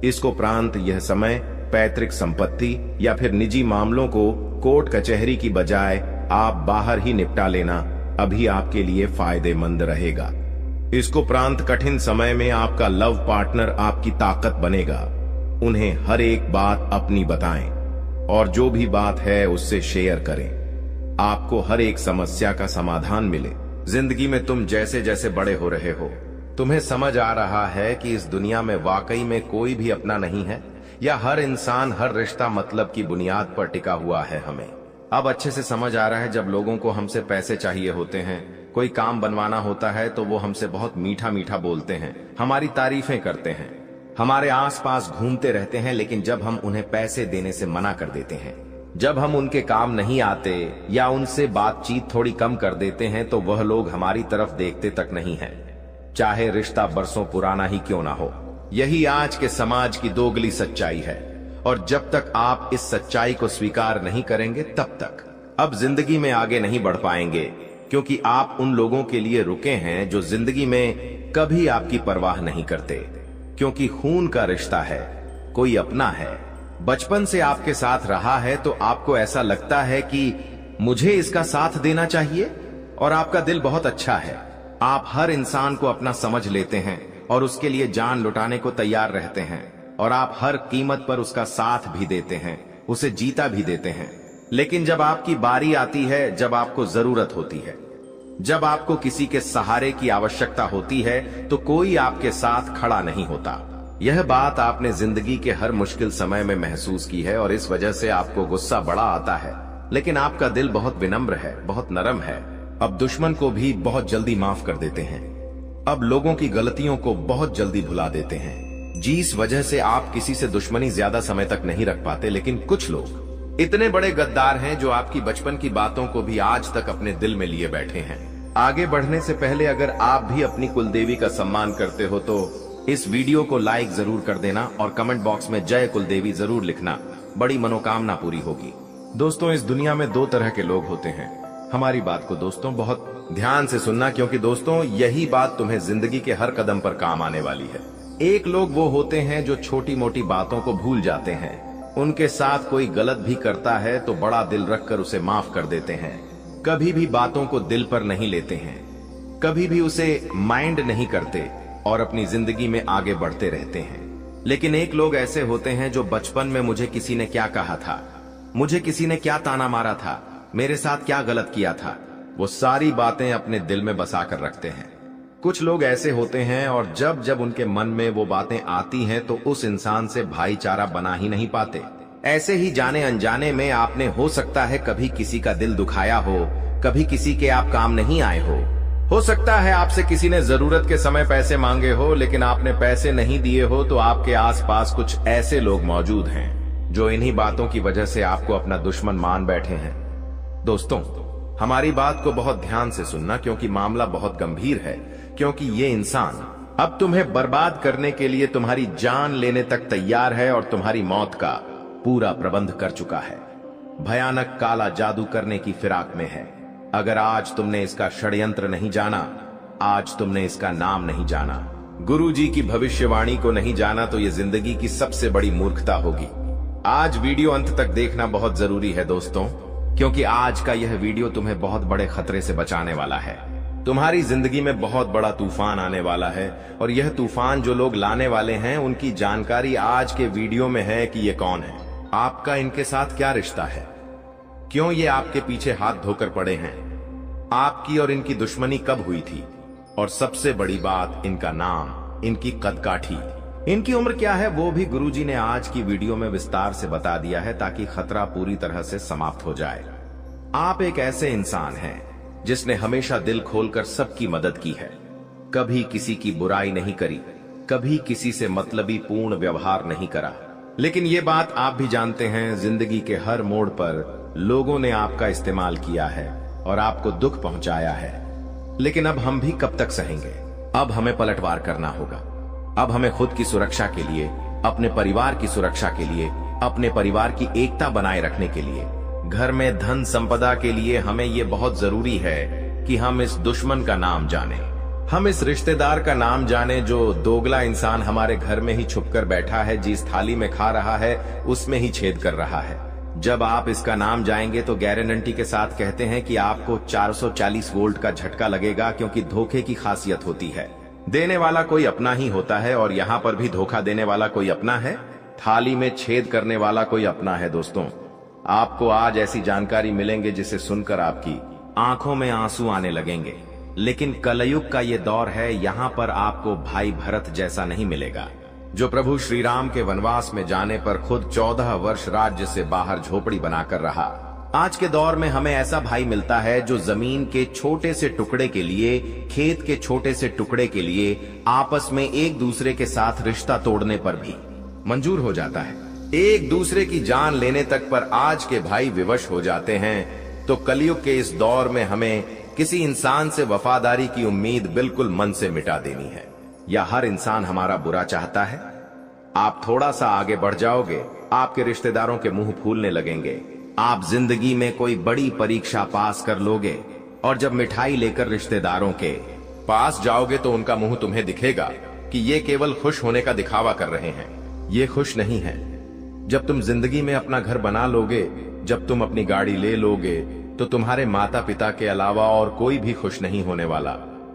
इसको प्रांत यह समय पैतृक संपत्ति या फिर निजी मामलों को कोर्ट कचहरी की बजाय आप बाहर ही निपटा लेना अभी आपके लिए फायदेमंद रहेगा। इसको प्रांत कठिन समय में आपका लव पार्टनर आपकी ताकत बनेगा। उन्हें हर एक बात अपनी बताएं और जो भी बात है उससे शेयर करें। आपको हर एक समस्या का समाधान मिले। जिंदगी में तुम जैसे जैसे बड़े हो रहे हो, तुम्हें समझ आ रहा है कि इस दुनिया में वाकई में कोई भी अपना नहीं है, या हर इंसान हर रिश्ता मतलब की बुनियाद पर टिका हुआ है। हमें अब अच्छे से समझ आ रहा है, जब लोगों को हमसे पैसे चाहिए होते हैं, कोई काम बनवाना होता है तो वो हमसे बहुत मीठा मीठा बोलते हैं, हमारी तारीफें करते हैं, हमारे आसपास घूमते रहते हैं, लेकिन जब हम उन्हें पैसे देने से मना कर देते हैं, जब हम उनके काम नहीं आते या उनसे बातचीत थोड़ी कम कर देते हैं, तो वह लोग हमारी तरफ देखते तक नहीं है, चाहे रिश्ता बरसों पुराना ही क्यों ना हो। यही आज के समाज की दोगली सच्चाई है, और जब तक आप इस सच्चाई को स्वीकार नहीं करेंगे तब तक अब जिंदगी में आगे नहीं बढ़ पाएंगे, क्योंकि आप उन लोगों के लिए रुके हैं जो जिंदगी में कभी आपकी परवाह नहीं करते। क्योंकि खून का रिश्ता है, कोई अपना है, बचपन से आपके साथ रहा है, तो आपको ऐसा लगता है कि मुझे इसका साथ देना चाहिए, और आपका दिल बहुत अच्छा है। आप हर इंसान को अपना समझ लेते हैं और उसके लिए जान लुटाने को तैयार रहते हैं, और आप हर कीमत पर उसका साथ भी देते हैं, उसे जीता भी देते हैं। लेकिन जब आपकी बारी आती है, जब आपको जरूरत होती है, जब आपको किसी के सहारे की आवश्यकता होती है, तो कोई आपके साथ खड़ा नहीं होता। यह बात आपने जिंदगी के हर मुश्किल समय में महसूस की है, और इस वजह से आपको गुस्सा बड़ा आता है। लेकिन आपका दिल बहुत विनम्र है, बहुत नरम है। अब दुश्मन को भी बहुत जल्दी माफ कर देते हैं। अब लोगों की गलतियों को बहुत जल्दी भुला देते हैं, जिस वजह से आप किसी से दुश्मनी ज्यादा समय तक नहीं रख पाते। लेकिन कुछ लोग इतने बड़े गद्दार हैं जो आपकी बचपन की बातों को भी आज तक अपने दिल में लिए बैठे हैं। आगे बढ़ने से पहले अगर आप भी अपनी कुलदेवी का सम्मान करते हो तो इस वीडियो को लाइक जरूर कर देना, और कमेंट बॉक्स में जय कुलदेवी जरूर लिखना। बड़ी मनोकामना पूरी होगी। दोस्तों, इस दुनिया में दो तरह के लोग होते हैं। हमारी बात को दोस्तों बहुत ध्यान से सुनना, क्योंकि दोस्तों यही बात तुम्हें जिंदगी के हर कदम पर काम आने वाली है। एक लोग वो होते हैं जो छोटी मोटी बातों को भूल जाते हैं। उनके साथ कोई गलत भी करता है तो बड़ा दिल रखकर उसे माफ कर देते हैं, कभी भी बातों को दिल पर नहीं लेते हैं, कभी भी उसे माइंड नहीं करते और अपनी जिंदगी में आगे बढ़ते रहते हैं। लेकिन एक लोग ऐसे होते हैं जो बचपन में मुझे किसी ने क्या कहा था, मुझे किसी ने क्या ताना मारा था, मेरे साथ क्या गलत किया था, वो सारी बातें अपने दिल में बसा कर रखते हैं। कुछ लोग ऐसे होते हैं और जब जब उनके मन में वो बातें आती हैं तो उस इंसान से भाईचारा बना ही नहीं पाते। ऐसे ही जाने अनजाने में आपने हो सकता है कभी किसी का दिल दुखाया हो, कभी किसी के आप काम नहीं आए हो सकता है आपसे किसी ने जरूरत के समय पैसे मांगे हो, लेकिन आपने पैसे नहीं दिए हो, तो आपके आसपास कुछ ऐसे लोग मौजूद हैं जो इन्हीं बातों की वजह से आपको अपना दुश्मन मान बैठे हैं। दोस्तों, हमारी बात को बहुत ध्यान से सुनना, क्योंकि मामला बहुत गंभीर है। क्योंकि ये इंसान अब तुम्हें बर्बाद करने के लिए तुम्हारी जान लेने तक तैयार है और तुम्हारी मौत का पूरा प्रबंध कर चुका है। भयानक काला जादू करने की फिराक में है। अगर आज तुमने इसका षड्यंत्र नहीं जाना, आज तुमने इसका नाम नहीं जाना, गुरुजी की भविष्यवाणी को नहीं जाना, तो ये जिंदगी की सबसे बड़ी मूर्खता होगी। आज वीडियो अंत तक देखना बहुत जरूरी है दोस्तों, क्योंकि आज का यह वीडियो तुम्हें बहुत बड़े खतरे से बचाने वाला है। तुम्हारी जिंदगी में बहुत बड़ा तूफान आने वाला है, और यह तूफान जो लोग लाने वाले हैं उनकी जानकारी आज के वीडियो में है कि ये कौन है, आपका इनके साथ क्या रिश्ता है, क्यों ये आपके पीछे हाथ धोकर पड़े हैं, आपकी और इनकी दुश्मनी कब हुई थी, और सबसे बड़ी बात, इनका नाम, इनकी कदकाठी, इनकी उम्र क्या है, वो भी गुरुजी ने आज की वीडियो में विस्तार से बता दिया है, ताकि खतरा पूरी तरह से समाप्त हो जाए। आप एक ऐसे इंसान हैं जिसने हमेशा दिल खोलकर सबकी मदद की है, कभी किसी की बुराई नहीं करी, कभी किसी से मतलबी पूर्ण व्यवहार नहीं करा। लेकिन ये बात आप भी जानते हैं, जिंदगी के हर मोड़ पर लोगों ने आपका इस्तेमाल किया है और आपको दुख पहुंचाया है। लेकिन अब हम भी कब तक सहेंगे? अब हमें पलटवार करना होगा। अब हमें खुद की सुरक्षा के लिए, अपने परिवार की सुरक्षा के लिए, अपने परिवार की एकता बनाए रखने के लिए, घर में धन संपदा के लिए हमें यह बहुत जरूरी है कि हम इस दुश्मन का नाम जाने, हम इस रिश्तेदार का नाम जाने जो दोगला इंसान हमारे घर में ही छुपकर बैठा है, जिस थाली में खा रहा है उसमें ही छेद कर रहा है। जब आप इसका नाम जाएंगे तो गारंटी के साथ कहते हैं कि आपको 440 वोल्ट का झटका लगेगा, क्योंकि धोखे की खासियत होती है, देने वाला कोई अपना ही होता है। और यहां पर भी धोखा देने वाला कोई अपना है, थाली में छेद करने वाला कोई अपना है। दोस्तों, आपको आज ऐसी जानकारी मिलेंगे जिसे सुनकर आपकी आंखों में आंसू आने लगेंगे। लेकिन कलयुग का ये दौर है, यहाँ पर आपको भाई भरत जैसा नहीं मिलेगा, जो प्रभु श्री राम के वनवास में जाने पर खुद 14 वर्ष राज्य से बाहर झोपड़ी बनाकर रहा। आज के दौर में हमें ऐसा भाई मिलता है जो जमीन के छोटे से टुकड़े के लिए, खेत के छोटे से टुकड़े के लिए आपस में एक दूसरे के साथ रिश्ता तोड़ने पर भी मंजूर हो जाता है, एक दूसरे की जान लेने तक पर आज के भाई विवश हो जाते हैं। तो कलयुग के इस दौर में हमें किसी इंसान से वफादारी की उम्मीद बिल्कुल मन से मिटा देनी है, या हर इंसान हमारा बुरा चाहता है। आप थोड़ा सा आगे बढ़ जाओगे, आपके रिश्तेदारों के मुंह फूलने लगेंगे। आप जिंदगी में कोई बड़ी परीक्षा पास कर लोगे और जब मिठाई लेकर रिश्तेदारों के पास जाओगे तो उनका मुंह तुम्हें दिखेगा कि ये केवल खुश होने का दिखावा कर रहे हैं। ये खुश नहीं है। जब तुम जिंदगी में अपना घर बना लोगे, जब तुम अपनी गाड़ी ले लोगे, तो तुम्हारे माता पिता के अलावा और कोई भी खुश नहीं होने वाला,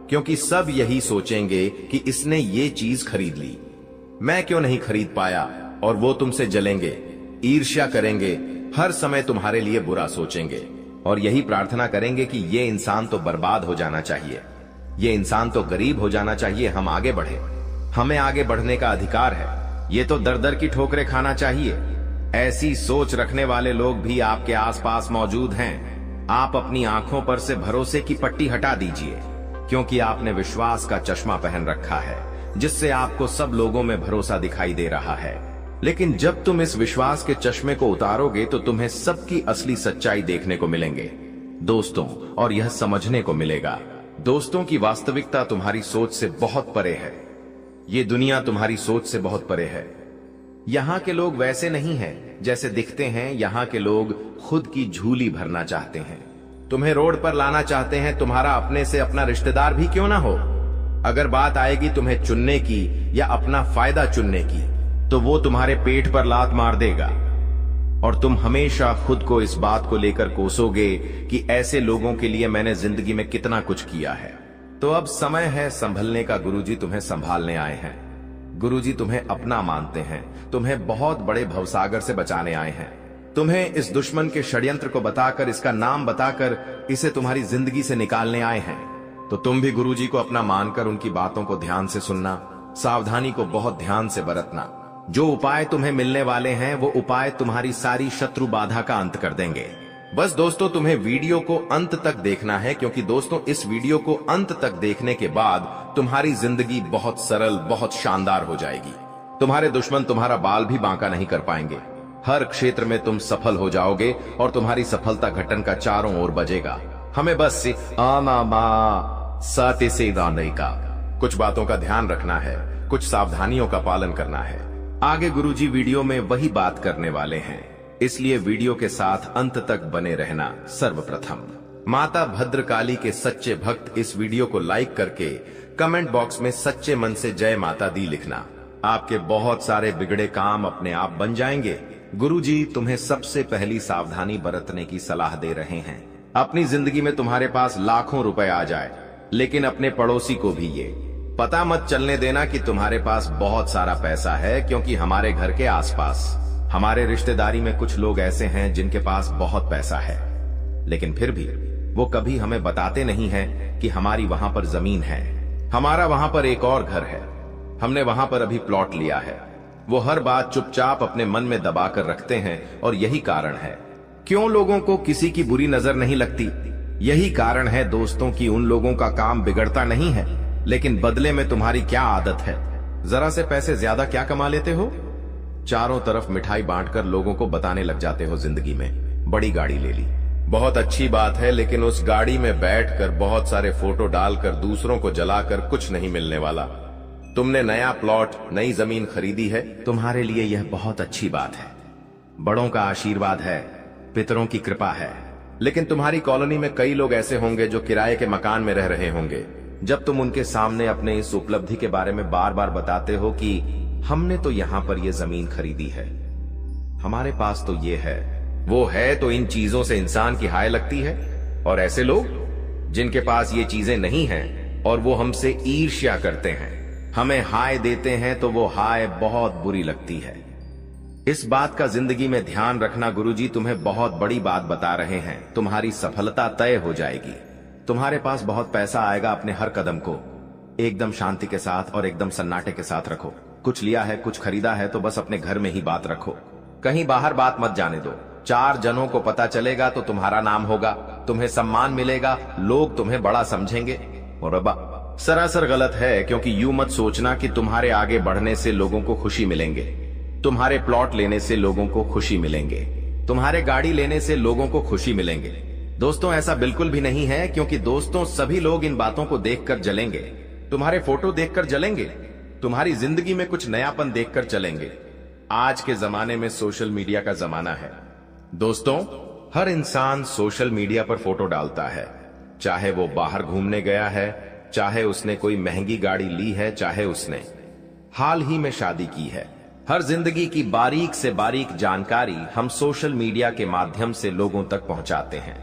क्योंकि सब यही सोचेंगे कि इसने ये चीज खरीद ली, मैं क्यों नहीं खरीद पाया। और वो तुमसे जलेंगे, ईर्ष्या करेंगे, हर समय तुम्हारे लिए बुरा सोचेंगे और यही प्रार्थना करेंगे कि ये इंसान तो बर्बाद हो जाना चाहिए, ये इंसान तो गरीब हो जाना चाहिए, हम आगे बढ़े, हमें आगे बढ़ने का अधिकार है, ये तो दर दर की ठोकरें खाना चाहिए। ऐसी सोच रखने वाले लोग भी आपके आसपास मौजूद हैं। आप अपनी आंखों पर से भरोसे की पट्टी हटा दीजिए, क्योंकि आपने विश्वास का चश्मा पहन रखा है, जिससे आपको सब लोगों में भरोसा दिखाई दे रहा है। लेकिन जब तुम इस विश्वास के चश्मे को उतारोगे तो तुम्हें सबकी असली सच्चाई देखने को मिलेंगे दोस्तों, और यह समझने को मिलेगा दोस्तों की वास्तविकता तुम्हारी सोच से बहुत परे है। ये दुनिया तुम्हारी सोच से बहुत परे है। यहाँ के लोग वैसे नहीं हैं जैसे दिखते हैं। यहाँ के लोग खुद की झूली भरना चाहते हैं, तुम्हें रोड पर लाना चाहते हैं, तुम्हारा अपने से अपना रिश्तेदार भी क्यों ना हो। अगर बात आएगी तुम्हें चुनने की या अपना फायदा चुनने की, तो वो तुम्हारे पेट पर लात मार देगा और तुम हमेशा खुद को इस बात को लेकर कोसोगे कि ऐसे लोगों के लिए मैंने जिंदगी में कितना कुछ किया है। तो अब समय है संभलने का। गुरुजी तुम्हें संभालने आए हैं। गुरुजी तुम्हें अपना मानते हैं, तुम्हें बहुत बड़े भवसागर से बचाने आए हैं। तुम्हें इस दुश्मन के षड्यंत्र को बताकर, इसका नाम बताकर इसे तुम्हारी जिंदगी से निकालने आए हैं। तो तुम भी गुरुजी को अपना मानकर उनकी बातों को ध्यान से सुनना, सावधानी को बहुत ध्यान से बरतना। जो उपाय तुम्हें मिलने वाले हैं वो उपाय तुम्हारी सारी शत्रु बाधा का अंत कर देंगे। बस दोस्तों, तुम्हें वीडियो को अंत तक देखना है, क्योंकि दोस्तों इस वीडियो को अंत तक देखने के बाद तुम्हारी जिंदगी बहुत सरल, बहुत शानदार हो जाएगी। तुम्हारे दुश्मन तुम्हारा बाल भी बांका नहीं कर पाएंगे। हर क्षेत्र में तुम सफल हो जाओगे और तुम्हारी सफलता घटन का चारों ओर बजेगा। हमें बस साते से नहीं का कुछ बातों का ध्यान रखना है, कुछ सावधानियों का पालन करना है। आगे गुरुजी वीडियो में वही बात करने वाले हैं, इसलिए वीडियो के साथ अंत तक बने रहना। सर्वप्रथम माता भद्रकाली के सच्चे भक्त इस वीडियो को लाइक करके कमेंट बॉक्स में सच्चे मन से जय माता दी लिखना। आपके बहुत सारे बिगड़े काम अपने आप बन जाएंगे। गुरुजी तुम्हें सबसे पहली सावधानी बरतने की सलाह दे रहे हैं। अपनी जिंदगी में तुम्हारे पास लाखों रुपए आ जाए, लेकिन अपने पड़ोसी को भी ये पता मत चलने देना कि तुम्हारे पास बहुत सारा पैसा है, क्योंकि हमारे घर के आसपास, हमारे रिश्तेदारी में कुछ लोग ऐसे हैं जिनके पास बहुत पैसा है, लेकिन फिर भी वो कभी हमें बताते नहीं हैं कि हमारी वहां पर जमीन है, हमारा वहां पर एक और घर है, हमने वहां पर अभी प्लॉट लिया है। वो हर बात चुपचाप अपने मन में दबा कर रखते हैं और यही कारण है क्यों लोगों को किसी की बुरी नजर नहीं लगती? यही कारण है दोस्तों कि उन लोगों का काम बिगड़ता नहीं है, लेकिन बदले में तुम्हारी क्या आदत है? जरा से पैसे ज्यादा क्या कमा लेते हो? चारों तरफ मिठाई बांटकर लोगों को बताने लग जाते हो जिंदगी में बड़ी गाड़ी ले ली। बहुत अच्छी बात है, लेकिन उस गाड़ी में बैठकर बहुत सारे फोटो डालकर दूसरों को जलाकर कुछ नहीं मिलने वाला। तुमने नया प्लॉट, नई जमीन खरीदी है, तुम्हारे लिए यह बहुत अच्छी बात है। बड़ों का आशीर्वाद है, पितरों की कृपा है। लेकिन तुम्हारी कॉलोनी में कई लोग ऐसे होंगे जो किराए के मकान में रह रहे होंगे। जब तुम उनके सामने अपने इस उपलब्धि के बारे में बार बार बताते हो कि हमने तो यहां पर यह जमीन खरीदी है, हमारे पास तो ये है, वो है, तो इन चीजों से इंसान की हाय लगती है। और ऐसे लोग जिनके पास ये चीजें नहीं हैं और वो हमसे ईर्ष्या करते हैं, हमें हाय देते हैं, तो वो हाय बहुत बुरी लगती है। इस बात का जिंदगी में ध्यान रखना। गुरुजी तुम्हें बहुत बड़ी बात बता रहे हैं, तुम्हारी सफलता तय हो जाएगी। तुम्हारे पास बहुत पैसा आएगा। अपने हर कदम को एकदम शांति के साथ और एकदम सन्नाटे के साथ रखो। कुछ लिया है, कुछ खरीदा है, तो बस अपने घर में ही बात रखो, कहीं बाहर बात मत जाने दो। 4 जनों को पता चलेगा तो तुम्हारा नाम होगा, तुम्हें सम्मान मिलेगा, लोग तुम्हें बड़ा समझेंगे। और अब सरासर गलत है, क्योंकि यूं मत सोचना कि तुम्हारे आगे बढ़ने से लोगों को खुशी मिलेंगे, तुम्हारे प्लॉट लेने से लोगों को खुशी मिलेंगे, तुम्हारे गाड़ी लेने से लोगों को खुशी मिलेंगे। दोस्तों ऐसा बिल्कुल भी नहीं है, क्योंकि दोस्तों सभी लोग इन बातों को देखकर जलेंगे, तुम्हारे फोटो देखकर जलेंगे, तुम्हारी जिंदगी में कुछ नयापन देखकर चलेंगे। आज के जमाने में सोशल मीडिया का जमाना है दोस्तों। हर इंसान सोशल मीडिया पर फोटो डालता है, चाहे वो बाहर घूमने गया है, चाहे उसने कोई महंगी गाड़ी ली है, चाहे उसने हाल ही में शादी की है। हर जिंदगी की बारीक से बारीक जानकारी हम सोशल मीडिया के माध्यम से लोगों तक पहुंचाते हैं।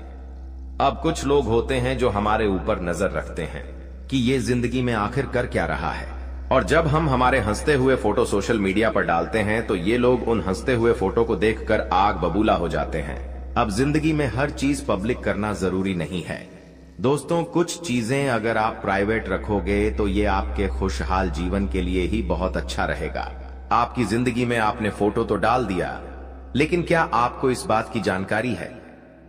अब कुछ लोग होते हैं जो हमारे ऊपर नजर रखते हैं कि ये जिंदगी में आखिर कर क्या रहा है, और जब हम हमारे हंसते हुए फोटो सोशल मीडिया पर डालते हैं तो ये लोग उन हंसते हुए फोटो को देखकर आग बबूला हो जाते हैं। अब जिंदगी में हर चीज पब्लिक करना जरूरी नहीं है दोस्तों। कुछ चीजें अगर आप प्राइवेट रखोगे तो ये आपके खुशहाल जीवन के लिए ही बहुत अच्छा रहेगा। आपकी जिंदगी में आपने फोटो तो डाल दिया, लेकिन क्या आपको इस बात की जानकारी है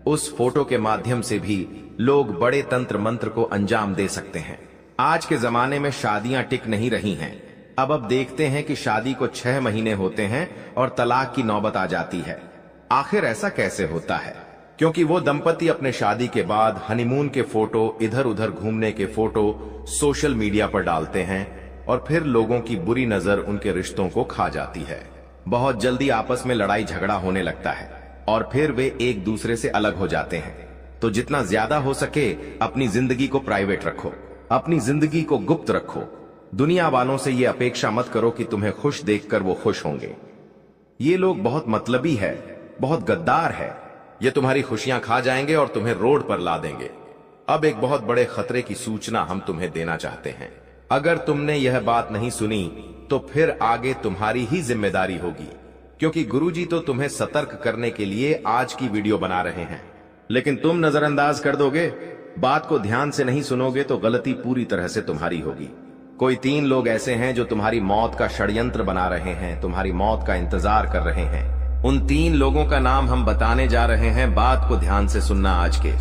उस फोटो के माध्यम से भी लोग बड़े तंत्र मंत्र को अंजाम दे सकते हैं। आज के जमाने में शादियां टिक नहीं रही हैं। अब देखते हैं कि शादी को 6 महीने होते हैं और तलाक की नौबत आ जाती है। आखिर ऐसा कैसे होता है? क्योंकि वो दंपति अपने शादी के बाद हनीमून के फोटो, इधर उधर घूमने के फोटो सोशल मीडिया पर डालते हैं और फिर लोगों की बुरी नजर उनके रिश्तों को खा जाती है। बहुत जल्दी आपस में लड़ाई झगड़ा होने लगता है और फिर वे एक दूसरे से अलग हो जाते हैं। तो जितना ज्यादा हो सके अपनी जिंदगी को प्राइवेट रखो, अपनी जिंदगी को गुप्त रखो। दुनिया वालों से ये अपेक्षा मत करो कि तुम्हें खुश देखकर वो खुश होंगे। ये लोग बहुत मतलबी है, बहुत गद्दार है। ये तुम्हारी खुशियां खा जाएंगे और तुम्हें रोड पर ला देंगे। अब एक बहुत बड़े खतरे की सूचना हम तुम्हें देना चाहते हैं। अगर तुमने यह बात नहीं सुनी तो फिर आगे तुम्हारी ही जिम्मेदारी होगी, क्योंकि गुरुजी तो तुम्हें सतर्क करने के लिए आज की वीडियो बना रहे हैं, लेकिन तुम नजरअंदाज कर दोगे, बात को ध्यान से नहीं सुनोगे तो गलती पूरी तरह से तुम्हारी होगी। कोई 3 लोग ऐसे हैं जो तुम्हारी मौत का षड्यंत्र बना रहे हैं, तुम्हारी मौत का इंतजार कर रहे हैं। उन 3 लोगों का नाम हम बताने जा रहे हैं। बात को ध्यान से सुनना। आज के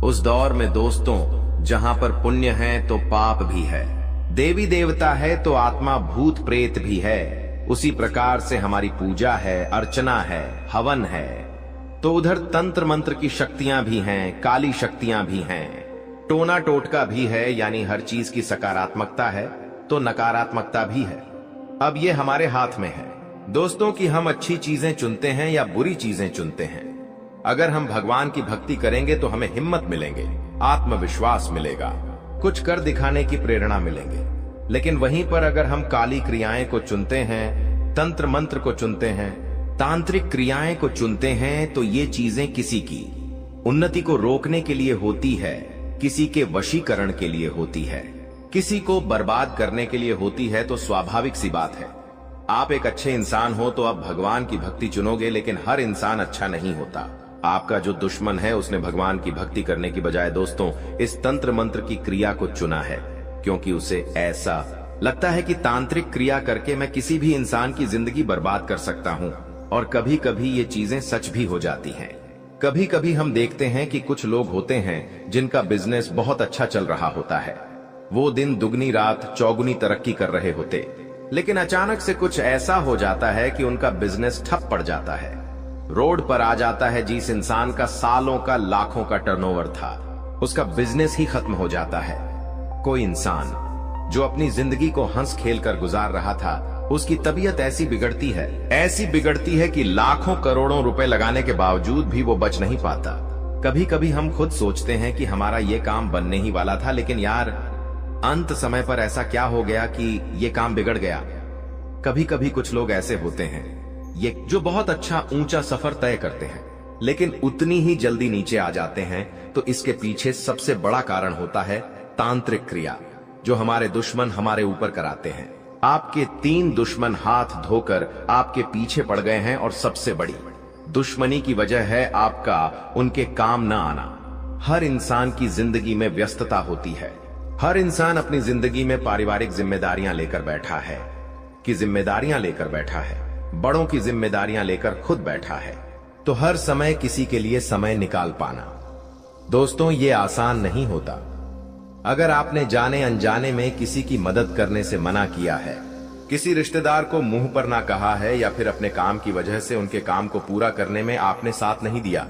उस दौर में दोस्तों, जहां पर पुण्य है तो पाप भी है, देवी देवता है तो आत्मा भूत प्रेत भी है, उसी प्रकार से हमारी पूजा है, अर्चना है, हवन है, तो उधर तंत्र मंत्र की शक्तियां भी हैं, काली शक्तियां भी हैं, टोना टोटका भी है। यानी हर चीज की सकारात्मकता है तो नकारात्मकता भी है। अब ये हमारे हाथ में है दोस्तों कि हम अच्छी चीजें चुनते हैं या बुरी चीजें चुनते हैं। अगर हम भगवान की भक्ति करेंगे तो हमें हिम्मत मिलेंगे, आत्मविश्वास मिलेगा, कुछ कर दिखाने की प्रेरणा मिलेंगे। लेकिन वहीं पर अगर हम काली क्रियाएं को चुनते हैं, तंत्र मंत्र को चुनते हैं, तांत्रिक क्रियाएं को चुनते हैं, तो ये चीजें किसी की उन्नति को रोकने के लिए होती है, किसी के वशीकरण के लिए होती है, किसी को बर्बाद करने के लिए होती है। तो स्वाभाविक सी बात है, आप एक अच्छे इंसान हो तो आप भगवान की भक्ति चुनोगे, लेकिन हर इंसान अच्छा नहीं होता। आपका जो दुश्मन है उसने भगवान की भक्ति करने की बजाय दोस्तों इस तंत्र मंत्र की क्रिया को चुना है, क्योंकि उसे ऐसा लगता है कि तांत्रिक क्रिया करके मैं किसी भी इंसान की जिंदगी बर्बाद कर सकता हूं। और कभी कभी ये चीजें सच भी हो जाती हैं। कभी कभी हम देखते हैं कि कुछ लोग होते हैं जिनका बिजनेस बहुत अच्छा चल रहा होता है। वो दिन दुगनी रात चौगुनी तरक्की कर रहे होते, लेकिन अचानक से कुछ ऐसा हो जाता है कि उनका बिजनेस ठप पड़ जाता है। रोड पर आ जाता है जिस इंसान का सालों का लाखों का टर्नओवर था, उसका बिजनेस ही खत्म हो जाता है। कोई इंसान जो अपनी जिंदगी को हंस खेल कर गुजार रहा था, उसकी तबीयत ऐसी बिगड़ती है कि लाखों करोड़ों रुपए लगाने के बावजूद भी वो बच नहीं पाता। कभी कभी हम खुद सोचते हैं कि हमारा ये काम बनने ही वाला था, लेकिन यार अंत समय पर ऐसा क्या हो गया कि ये काम बिगड़ गया। कभी कभी कुछ लोग ऐसे होते हैं ये जो बहुत अच्छा ऊंचा सफर तय करते हैं, लेकिन उतनी ही जल्दी नीचे आ जाते हैं। तो इसके पीछे सबसे बड़ा कारण होता है तांत्रिक क्रिया, जो हमारे दुश्मन हमारे ऊपर कराते हैं। आपके 3 दुश्मन हाथ धोकर आपके पीछे पड़ गए हैं, और सबसे बड़ी दुश्मनी की वजह है आपका उनके काम न आना। हर इंसान की जिंदगी में व्यस्तता होती है। हर इंसान अपनी जिंदगी में पारिवारिक जिम्मेदारियां लेकर बैठा है, बड़ों की जिम्मेदारियां लेकर खुद बैठा है। तो हर समय किसी के लिए समय निकाल पाना, दोस्तों, ये आसान नहीं होता। अगर आपने जाने अनजाने में किसी की मदद करने से मना किया है, किसी रिश्तेदार को मुंह पर ना कहा है, या फिर अपने काम की वजह से उनके काम को पूरा करने में आपने साथ नहीं दिया,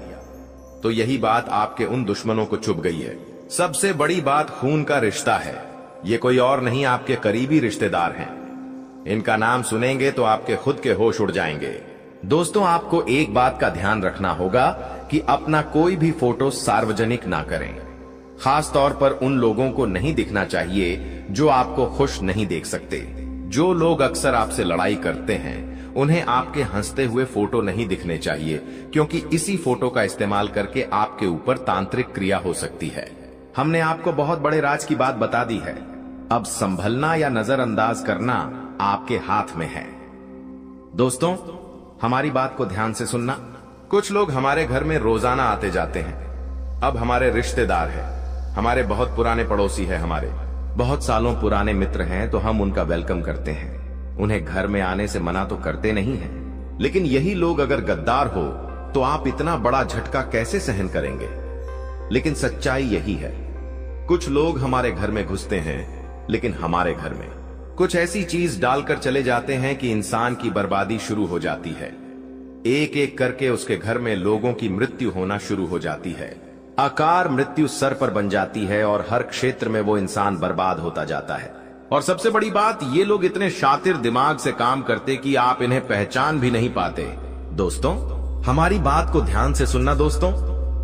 तो यही बात आपके उन दुश्मनों को चुभ गई है। सबसे बड़ी बात खून का रिश्ता है। ये कोई और नहीं, आपके करीबी रिश्तेदार हैं। इनका नाम सुनेंगे तो आपके खुद के होश उड़ जाएंगे। दोस्तों, आपको एक बात का ध्यान रखना होगा कि अपना कोई भी फोटो सार्वजनिक ना करें। खास तौर पर उन लोगों को नहीं दिखना चाहिए जो आपको खुश नहीं देख सकते। जो लोग अक्सर आपसे लड़ाई करते हैं, उन्हें आपके हंसते हुए फोटो नहीं दिखने चाहिए, क्योंकि इसी फोटो का इस्तेमाल करके आपके ऊपर तांत्रिक क्रिया हो सकती है। हमने आपको बहुत बड़े राज की बात बता दी है। अब संभलना या नजरअंदाज करना आपके हाथ में है। दोस्तों, हमारी बात को ध्यान से सुनना। कुछ लोग हमारे घर में रोजाना आते जाते हैं। अब हमारे रिश्तेदार हैं, हमारे बहुत पुराने पड़ोसी हैं, हमारे बहुत सालों पुराने मित्र हैं, तो हम उनका वेलकम करते हैं। उन्हें घर में आने से मना तो करते नहीं हैं, लेकिन यही लोग अगर गद्दार हो तो आप इतना बड़ा झटका कैसे सहन करेंगे। लेकिन सच्चाई यही है, कुछ लोग हमारे घर में घुसते हैं, लेकिन हमारे घर में कुछ ऐसी चीज डालकर चले जाते हैं कि इंसान की बर्बादी शुरू हो जाती है। एक एक करके उसके घर में लोगों की मृत्यु होना शुरू हो जाती है। आकार मृत्यु सर पर बन जाती है, और हर क्षेत्र में वो इंसान बर्बाद होता जाता है। और सबसे बड़ी बात, ये लोग इतने शातिर दिमाग से काम करते कि आप इन्हें पहचान भी नहीं पाते। दोस्तों, हमारी बात को ध्यान से सुनना। दोस्तों,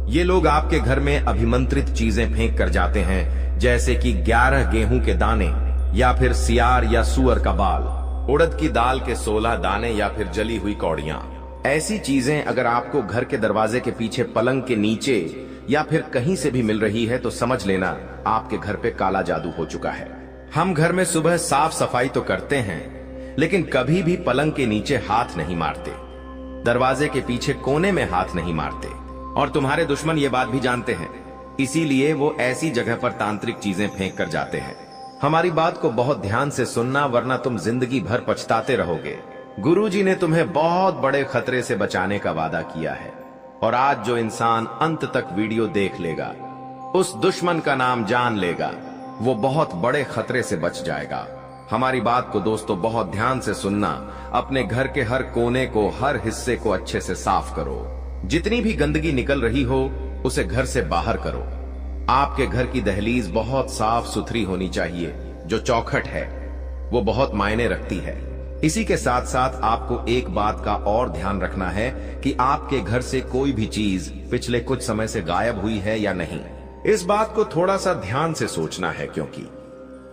ये लोग आपके घर में अभिमंत्रित चीजें फेंक कर जाते हैं, जैसे कि 11 गेहूं के दाने, या फिर सियार या सुअर का बाल, उड़द की दाल के 16 दाने, या फिर जली हुई कौड़ियां। ऐसी चीजें अगर आपको घर के दरवाजे के पीछे, पलंग के नीचे, या फिर कहीं से भी मिल रही है, तो समझ लेना आपके घर पे काला जादू हो चुका है। हम घर में सुबह साफ सफाई तो करते हैं, लेकिन कभी भी पलंग के नीचे हाथ नहीं मारते, दरवाजे के पीछे कोने में हाथ नहीं मारते। और तुम्हारे दुश्मन ये बात भी जानते हैं, इसीलिए वो ऐसी जगह पर तांत्रिक चीजें फेंक कर जाते हैं। हमारी बात को बहुत ध्यान से सुनना, वरना तुम जिंदगी भर पछताते रहोगे। गुरुजी ने तुम्हें बहुत बड़े खतरे से बचाने का वादा किया है, और आज जो इंसान अंत तक वीडियो देख लेगा, उस दुश्मन का नाम जान लेगा, वो बहुत बड़े खतरे से बच जाएगा। हमारी बात को दोस्तों बहुत ध्यान से सुनना। अपने घर के हर कोने को, हर हिस्से को अच्छे से साफ करो। जितनी भी गंदगी निकल रही हो, उसे घर से बाहर करो। आपके घर की दहलीज बहुत साफ सुथरी होनी चाहिए। जो चौखट है वो बहुत मायने रखती है। इसी के साथ साथ आपको एक बात का और ध्यान रखना है कि आपके घर से कोई भी चीज पिछले कुछ समय से गायब हुई है या नहीं। इस बात को थोड़ा सा ध्यान से सोचना है, क्योंकि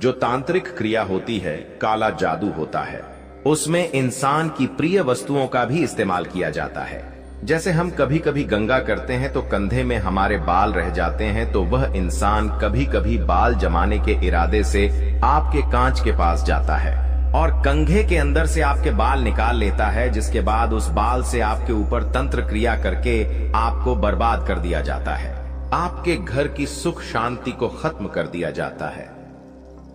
जो तांत्रिक क्रिया होती है, काला जादू होता है, उसमें इंसान की प्रिय वस्तुओं का भी इस्तेमाल किया जाता है। जैसे हम कभी कभी गंगा करते हैं तो कंधे में हमारे बाल रह जाते हैं, तो वह इंसान कभी कभी बाल जमाने के इरादे से आपके कांच के पास जाता है और कंघे के अंदर से आपके बाल निकाल लेता है, जिसके बाद उस बाल से आपके ऊपर तंत्र क्रिया करके आपको बर्बाद कर दिया जाता है। आपके घर की सुख शांति को खत्म कर दिया जाता है।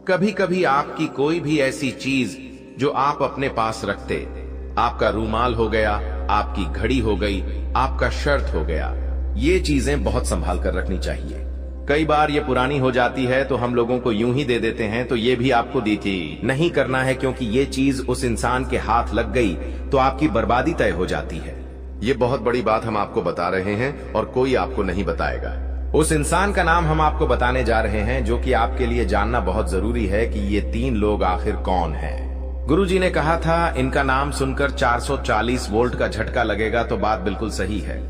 कभी कभी आपकी कोई भी ऐसी चीज जो आप अपने पास रखते, आपका रूमाल हो गया, आपकी घड़ी हो गई, आपका शर्ट हो गया, ये चीजें बहुत संभाल कर रखनी चाहिए। कई बार ये पुरानी हो जाती है तो हम लोगों को यूं ही दे देते हैं, तो ये भी आपको दी थी। नहीं करना है, क्योंकि ये चीज उस इंसान के हाथ लग गई तो आपकी बर्बादी तय हो जाती है। ये बहुत बड़ी बात हम आपको बता रहे हैं और कोई आपको नहीं बताएगा। उस इंसान का नाम हम आपको बताने जा रहे हैं, जो कि आपके लिए जानना बहुत जरूरी है कि ये 3 लोग आखिर कौन हैं। गुरुजी ने कहा था इनका नाम सुनकर 440 वोल्ट का झटका लगेगा, तो बात बिल्कुल सही है।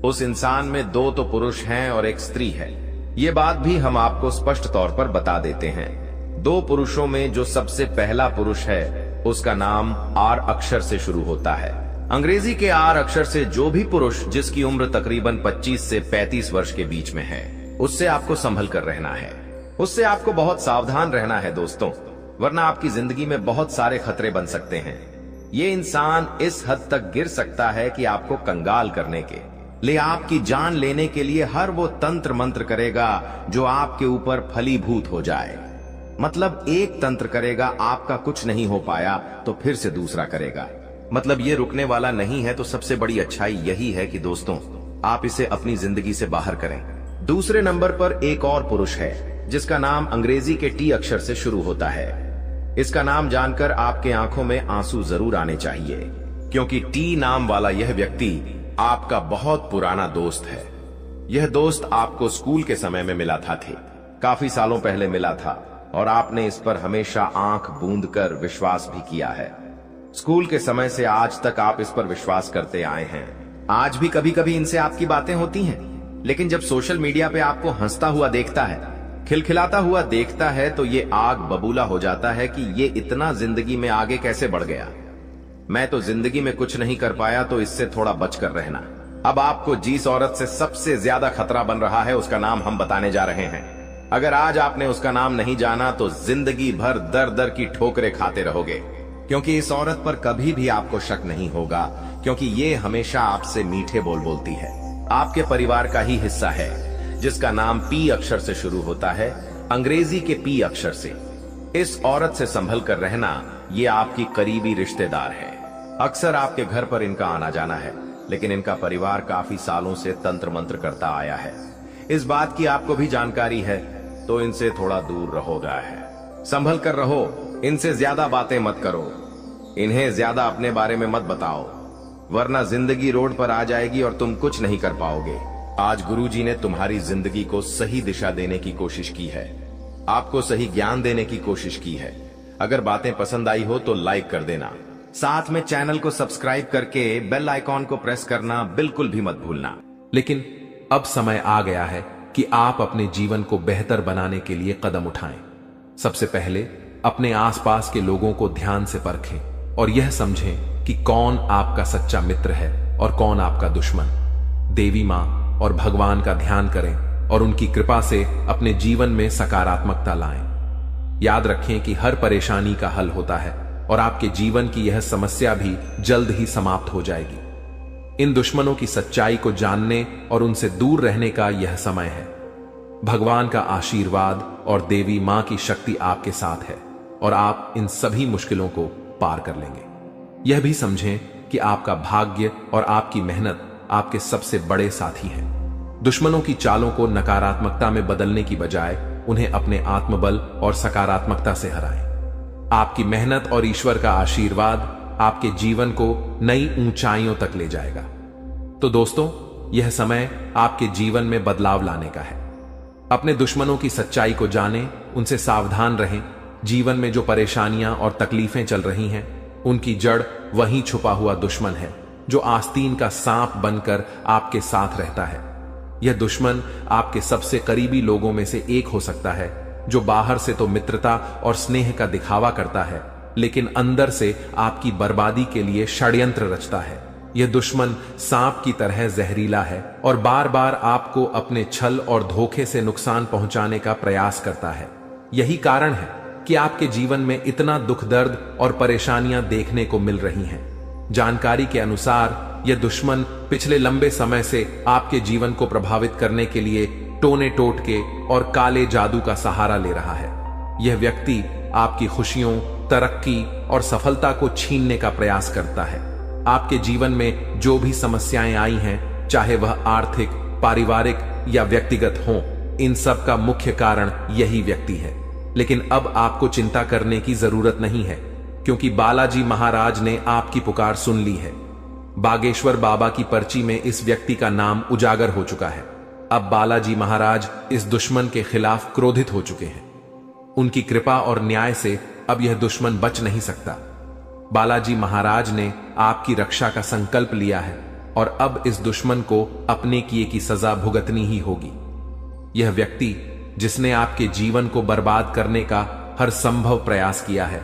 उस इंसान में 2 तो पुरुष हैं और 1 स्त्री है। ये बात भी हम आपको स्पष्ट तौर पर बता देते हैं। 2 पुरुषों में जो सबसे पहला पुरुष है उसका नाम आर अक्षर से शुरू होता है। अंग्रेजी के आर अक्षर से जो भी पुरुष जिसकी उम्र तकरीबन 25 से 35 वर्ष के बीच में है, उससे आपको संभल कर रहना है। उससे आपको बहुत सावधान रहना है दोस्तों, वरना आपकी जिंदगी में बहुत सारे खतरे बन सकते हैं। ये इंसान इस हद तक गिर सकता है कि आपको कंगाल करने के लिए, आपकी जान लेने के लिए हर वो तंत्र मंत्र करेगा जो आपके ऊपर फलीभूत हो जाए। मतलब एक तंत्र करेगा, आपका कुछ नहीं हो पाया तो फिर से दूसरा करेगा। मतलब ये रुकने वाला नहीं है। तो सबसे बड़ी अच्छाई यही है कि दोस्तों आप इसे अपनी जिंदगी से बाहर करें। दूसरे नंबर पर एक और पुरुष है जिसका नाम अंग्रेजी के टी अक्षर से शुरू होता है। इसका नाम जानकर आपके आंखों में आंसू जरूर आने चाहिए, क्योंकि टी नाम वाला यह व्यक्ति आपका बहुत पुराना दोस्त है। यह दोस्त आपको स्कूल के समय में मिला था, काफी सालों पहले मिला था, और आपने इस पर हमेशा आंख बूंद कर विश्वास भी किया है। स्कूल के समय से आज तक आप इस पर विश्वास करते आए हैं। आज भी कभी कभी इनसे आपकी बातें होती हैं, लेकिन जब सोशल मीडिया पे आपको हंसता हुआ देखता है, खिलखिलाता हुआ देखता है, तो ये आग बबूला हो जाता है कि ये इतना जिंदगी में आगे कैसे बढ़ गया। मैं तो जिंदगी में कुछ नहीं कर पाया, तो इससे थोड़ा बचकर रहना। अब आपको जिस औरत से सबसे ज्यादा खतरा बन रहा है उसका नाम हम बताने जा रहे हैं। अगर आज आपने उसका नाम नहीं जाना तो जिंदगी भर दर दर की ठोकरें खाते रहोगे, क्योंकि इस औरत पर कभी भी आपको शक नहीं होगा, क्योंकि ये हमेशा आपसे मीठे बोल बोलती है। आपके परिवार का ही हिस्सा है, जिसका नाम पी अक्षर से शुरू होता है, अंग्रेजी के पी अक्षर से। इस औरत से संभल कर रहना, ये आपकी करीबी रिश्तेदार है। अक्सर आपके घर पर इनका आना जाना है, लेकिन इनका परिवार काफी सालों से तंत्र मंत्र करता आया है। इस बात की आपको भी जानकारी है, तो इनसे थोड़ा दूर रहोगा है। संभल कर रहो, इनसे ज्यादा बातें मत करो, इन्हें ज्यादा अपने बारे में मत बताओ, वरना जिंदगी रोड पर आ जाएगी और तुम कुछ नहीं कर पाओगे। आज गुरुजी ने तुम्हारी जिंदगी को सही दिशा देने की कोशिश की है, आपको सही ज्ञान देने की कोशिश की है। अगर बातें पसंद आई हो तो लाइक कर देना, साथ में चैनल को सब्सक्राइब करके बेल आइकॉन को प्रेस करना बिल्कुल भी मत भूलना। लेकिन अब समय आ गया है कि आप अपने जीवन को बेहतर बनाने के लिए कदम उठाएं। सबसे पहले अपने आसपास के लोगों को ध्यान से परखें और यह समझें कि कौन आपका सच्चा मित्र है और कौन आपका दुश्मन। देवी मां और भगवान का ध्यान करें और उनकी कृपा से अपने जीवन में सकारात्मकता लाएं। याद रखें कि हर परेशानी का हल होता है और आपके जीवन की यह समस्या भी जल्द ही समाप्त हो जाएगी। इन दुश्मनों की सच्चाई को जानने और उनसे दूर रहने का यह समय है। भगवान का आशीर्वाद और देवी मां की शक्ति आपके साथ है और आप इन सभी मुश्किलों को पार कर लेंगे। यह भी समझें कि आपका भाग्य और आपकी मेहनत आपके सबसे बड़े साथी हैं। दुश्मनों की चालों को नकारात्मकता में बदलने की बजाय उन्हें अपने आत्मबल और सकारात्मकता से हराएं। आपकी मेहनत और ईश्वर का आशीर्वाद आपके जीवन को नई ऊंचाइयों तक ले जाएगा। तो दोस्तों, यह समय आपके जीवन में बदलाव लाने का है। अपने दुश्मनों की सच्चाई को जानें, उनसे सावधान रहें। जीवन में जो परेशानियां और तकलीफें चल रही हैं, उनकी जड़ वहीं छुपा हुआ दुश्मन है, जो आस्तीन का सांप बनकर आपके साथ रहता है। यह दुश्मन आपके सबसे करीबी लोगों में से एक हो सकता है, जो बाहर से तो मित्रता और स्नेह का दिखावा करता है, लेकिन अंदर से आपकी बर्बादी के लिए षड्यंत्र रचता है। यह दुश्मन सांप की तरह जहरीला है और बार बार आपको अपने छल और धोखे से नुकसान पहुंचाने का प्रयास करता है। यही कारण है कि आपके जीवन में इतना दुख दर्द और परेशानियां देखने को मिल रही हैं। जानकारी के अनुसार यह दुश्मन पिछले लंबे समय से आपके जीवन को प्रभावित करने के लिए टोने टोटके और काले जादू का सहारा ले रहा है। यह व्यक्ति आपकी खुशियों, तरक्की और सफलता को छीनने का प्रयास करता है। आपके जीवन में जो भी समस्याएं आई हैं, चाहे वह आर्थिक, पारिवारिक या व्यक्तिगत हों, इन सब का मुख्य कारण यही व्यक्ति है। लेकिन अब आपको चिंता करने की जरूरत नहीं है, क्योंकि बालाजी महाराज ने आपकी पुकार सुन ली है। बागेश्वर बाबा की पर्ची में इस व्यक्ति का नाम उजागर हो चुका है। अब बालाजी महाराज इस दुश्मन के खिलाफ क्रोधित हो चुके हैं। उनकी कृपा और न्याय से अब यह दुश्मन बच नहीं सकता। बालाजी महाराज ने आपकी रक्षा का संकल्प लिया है और अब इस दुश्मन को अपने किए की सजा भुगतनी ही होगी। यह व्यक्ति जिसने आपके जीवन को बर्बाद करने का हर संभव प्रयास किया है,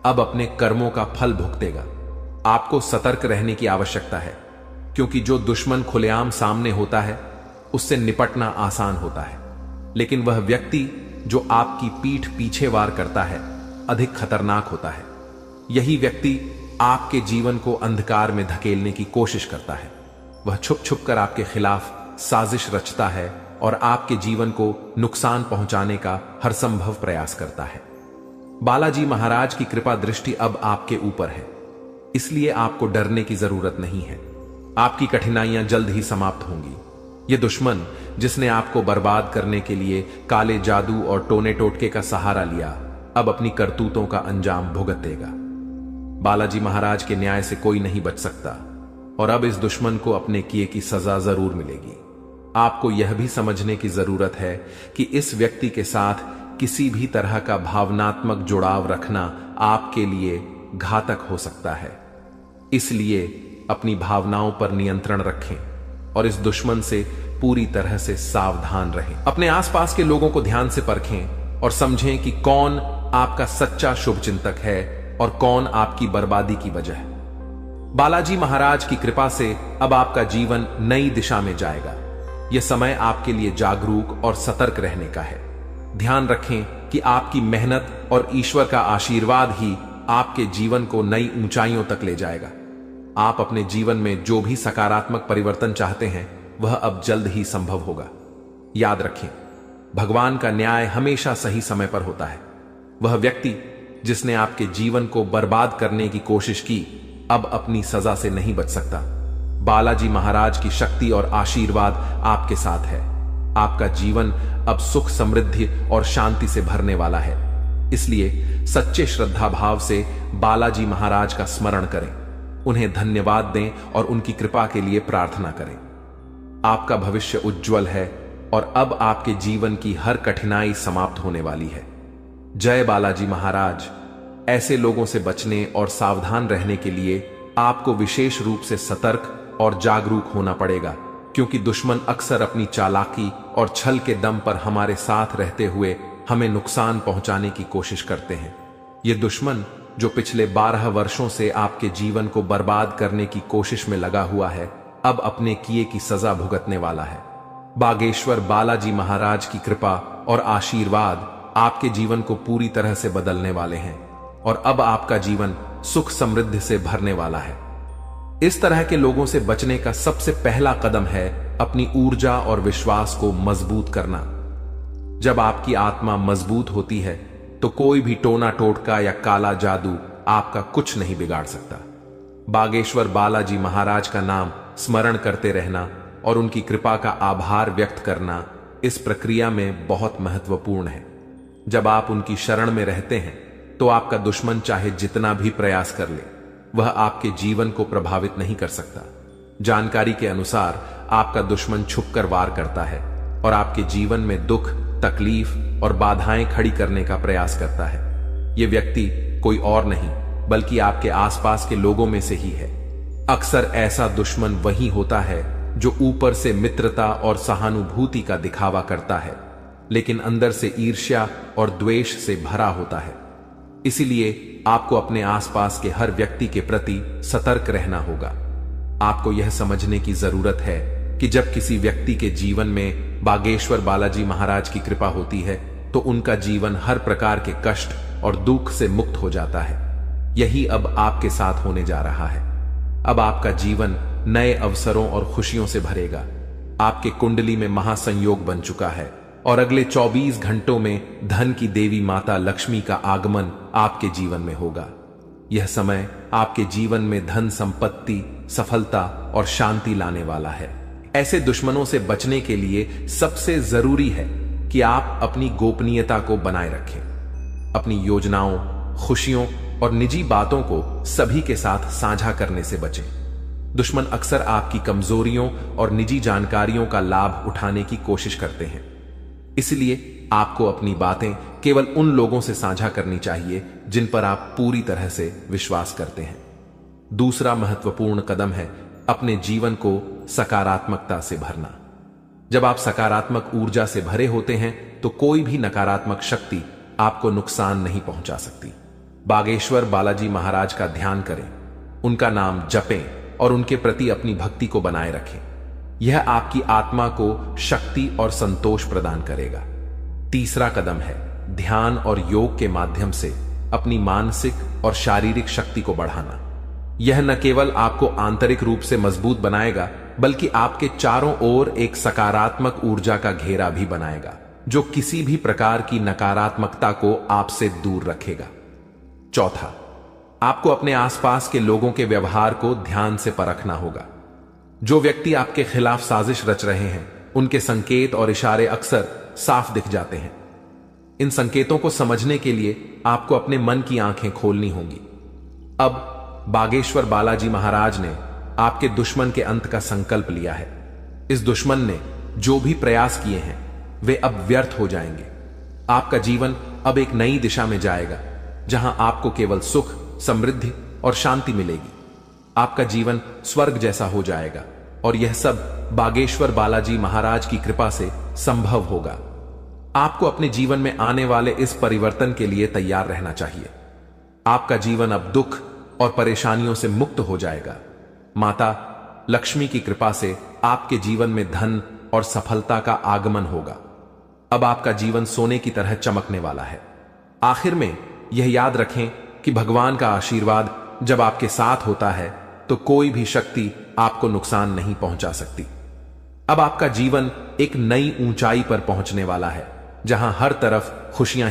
अब अपने कर्मों का फल भुगतेगा। आपको सतर्क रहने की आवश्यकता है, क्योंकि जो दुश्मन खुलेआम सामने होता है उससे निपटना आसान होता है, लेकिन वह व्यक्ति जो आपकी पीठ पीछे वार करता है अधिक खतरनाक होता है। यही व्यक्ति आपके जीवन को अंधकार में धकेलने की कोशिश करता है। वह छुप छुप कर आपके खिलाफ साजिश रचता है और आपके जीवन को नुकसान पहुंचाने का हर संभव प्रयास करता है। बालाजी महाराज की कृपा दृष्टि अब आपके ऊपर है, इसलिए आपको डरने की जरूरत नहीं है। आपकी कठिनाइयां जल्द ही समाप्त होंगी। यह दुश्मन जिसने आपको बर्बाद करने के लिए काले जादू और टोने टोटके का सहारा लिया, अब अपनी करतूतों का अंजाम भुगतेगा। बालाजी महाराज के न्याय से कोई नहीं बच सकता और अब इस दुश्मन को अपने किए की सजा जरूर मिलेगी। आपको यह भी समझने की जरूरत है कि इस व्यक्ति के साथ किसी भी तरह का भावनात्मक जुड़ाव रखना आपके लिए घातक हो सकता है। इसलिए अपनी भावनाओं पर नियंत्रण रखें और इस दुश्मन से पूरी तरह से सावधान रहें। अपने आसपास के लोगों को ध्यान से परखें और समझें कि कौन आपका सच्चा शुभचिंतक है और कौन आपकी बर्बादी की वजह है। बालाजी महाराज की कृपा से अब आपका जीवन नई दिशा में जाएगा। यह समय आपके लिए जागरूक और सतर्क रहने का है। ध्यान रखें कि आपकी मेहनत और ईश्वर का आशीर्वाद ही आपके जीवन को नई ऊंचाइयों तक ले जाएगा। आप अपने जीवन में जो भी सकारात्मक परिवर्तन चाहते हैं वह अब जल्द ही संभव होगा। याद रखें, भगवान का न्याय हमेशा सही समय पर होता है। वह व्यक्ति जिसने आपके जीवन को बर्बाद करने की कोशिश की, अब अपनी सजा से नहीं बच सकता। बालाजी महाराज की शक्ति और आशीर्वाद आपके साथ है। आपका जीवन अब सुख, समृद्धि और शांति से भरने वाला है। इसलिए सच्चे श्रद्धा भाव से बालाजी महाराज का स्मरण करें, उन्हें धन्यवाद दें और उनकी कृपा के लिए प्रार्थना करें। आपका भविष्य उज्जवल है और अब आपके जीवन की हर कठिनाई समाप्त होने वाली है। जय बालाजी महाराज। ऐसे लोगों से बचने और सावधान रहने के लिए आपको विशेष रूप से सतर्क और जागरूक होना पड़ेगा, क्योंकि दुश्मन अक्सर अपनी चालाकी और छल के दम पर हमारे साथ रहते हुए हमें नुकसान पहुंचाने की कोशिश करते हैं। ये दुश्मन जो पिछले 12 वर्षों से आपके जीवन को बर्बाद करने की कोशिश में लगा हुआ है, अब अपने किए की सजा भुगतने वाला है। बागेश्वर बालाजी महाराज की कृपा और आशीर्वाद आपके जीवन को पूरी तरह से बदलने वाले हैं और अब आपका जीवन सुख समृद्धि से भरने वाला है। इस तरह के लोगों से बचने का सबसे पहला कदम है अपनी ऊर्जा और विश्वास को मजबूत करना। जब आपकी आत्मा मजबूत होती है तो कोई भी टोना टोटका या काला जादू आपका कुछ नहीं बिगाड़ सकता। बागेश्वर बालाजी महाराज का नाम स्मरण करते रहना और उनकी कृपा का आभार व्यक्त करना इस प्रक्रिया में बहुत महत्वपूर्ण है। जब आप उनकी शरण में रहते हैं तो आपका दुश्मन चाहे जितना भी प्रयास कर ले, वह आपके जीवन को प्रभावित नहीं कर सकता। जानकारी के अनुसार आपका दुश्मन छुपकर वार करता है और आपके जीवन में दुख, तकलीफ और बाधाएं खड़ी करने का प्रयास करता है। यह व्यक्ति कोई और नहीं बल्कि आपके आसपास के लोगों में से ही है। अक्सर ऐसा दुश्मन वही होता है जो ऊपर से मित्रता और सहानुभूति का दिखावा करता है, लेकिन अंदर से ईर्ष्या और द्वेष से भरा होता है। इसीलिए आपको अपने आसपास के हर व्यक्ति के प्रति सतर्क रहना होगा। आपको यह समझने की जरूरत है कि जब किसी व्यक्ति के जीवन में बागेश्वर बालाजी महाराज की कृपा होती है तो उनका जीवन हर प्रकार के कष्ट और दुख से मुक्त हो जाता है। यही अब आपके साथ होने जा रहा है। अब आपका जीवन नए अवसरों और खुशियों से भरेगा। आपके कुंडली में महासंयोग बन चुका है और अगले 24 घंटों में धन की देवी माता लक्ष्मी का आगमन आपके जीवन में होगा। यह समय आपके जीवन में धन, संपत्ति, सफलता और शांति लाने वाला है। ऐसे दुश्मनों से बचने के लिए सबसे जरूरी है कि आप अपनी गोपनीयता को बनाए रखें। अपनी योजनाओं, खुशियों और निजी बातों को सभी के साथ साझा करने से बचें। दुश्मन अक्सर आपकी कमजोरियों और निजी जानकारियों का लाभ उठाने की कोशिश करते हैं। इसलिए आपको अपनी बातें केवल उन लोगों से साझा करनी चाहिए जिन पर आप पूरी तरह से विश्वास करते हैं। दूसरा महत्वपूर्ण कदम है अपने जीवन को सकारात्मकता से भरना। जब आप सकारात्मक ऊर्जा से भरे होते हैं तो कोई भी नकारात्मक शक्ति आपको नुकसान नहीं पहुंचा सकती। बागेश्वर बालाजी महाराज का ध्यान करें, उनका नाम जपें और उनके प्रति अपनी भक्ति को बनाए रखें। यह आपकी आत्मा को शक्ति और संतोष प्रदान करेगा। तीसरा कदम है ध्यान और योग के माध्यम से अपनी मानसिक और शारीरिक शक्ति को बढ़ाना। यह न केवल आपको आंतरिक रूप से मजबूत बनाएगा बल्कि आपके चारों ओर एक सकारात्मक ऊर्जा का घेरा भी बनाएगा जो किसी भी प्रकार की नकारात्मकता को आपसे दूर रखेगा। चौथा, आपको अपने आसपास के लोगों के व्यवहार को ध्यान से परखना होगा। जो व्यक्ति आपके खिलाफ साजिश रच रहे हैं उनके संकेत और इशारे अक्सर साफ दिख जाते हैं। इन संकेतों को समझने के लिए आपको अपने मन की आंखें खोलनी होंगी। अब बागेश्वर बालाजी महाराज ने आपके दुश्मन के अंत का संकल्प लिया है। इस दुश्मन ने जो भी प्रयास किए हैं वे अब व्यर्थ हो जाएंगे। आपका जीवन अब एक नई दिशा में जाएगा जहां आपको केवल सुख, समृद्धि और शांति मिलेगी। आपका जीवन स्वर्ग जैसा हो जाएगा और यह सब बागेश्वर बालाजी महाराज की कृपा से संभव होगा। आपको अपने जीवन में आने वाले इस परिवर्तन के लिए तैयार रहना चाहिए। आपका जीवन अब दुख और परेशानियों से मुक्त हो जाएगा। माता लक्ष्मी की कृपा से आपके जीवन में धन और सफलता का आगमन होगा। अब आपका जीवन सोने की तरह चमकने वाला है। आखिर में यह याद रखें कि भगवान का आशीर्वाद जब आपके साथ होता है तो कोई भी शक्ति आपको नुकसान नहीं पहुंचा सकती। अब आपका जीवन एक नई ऊंचाई पर पहुंचने वाला है जहां हर तरफ खुशियां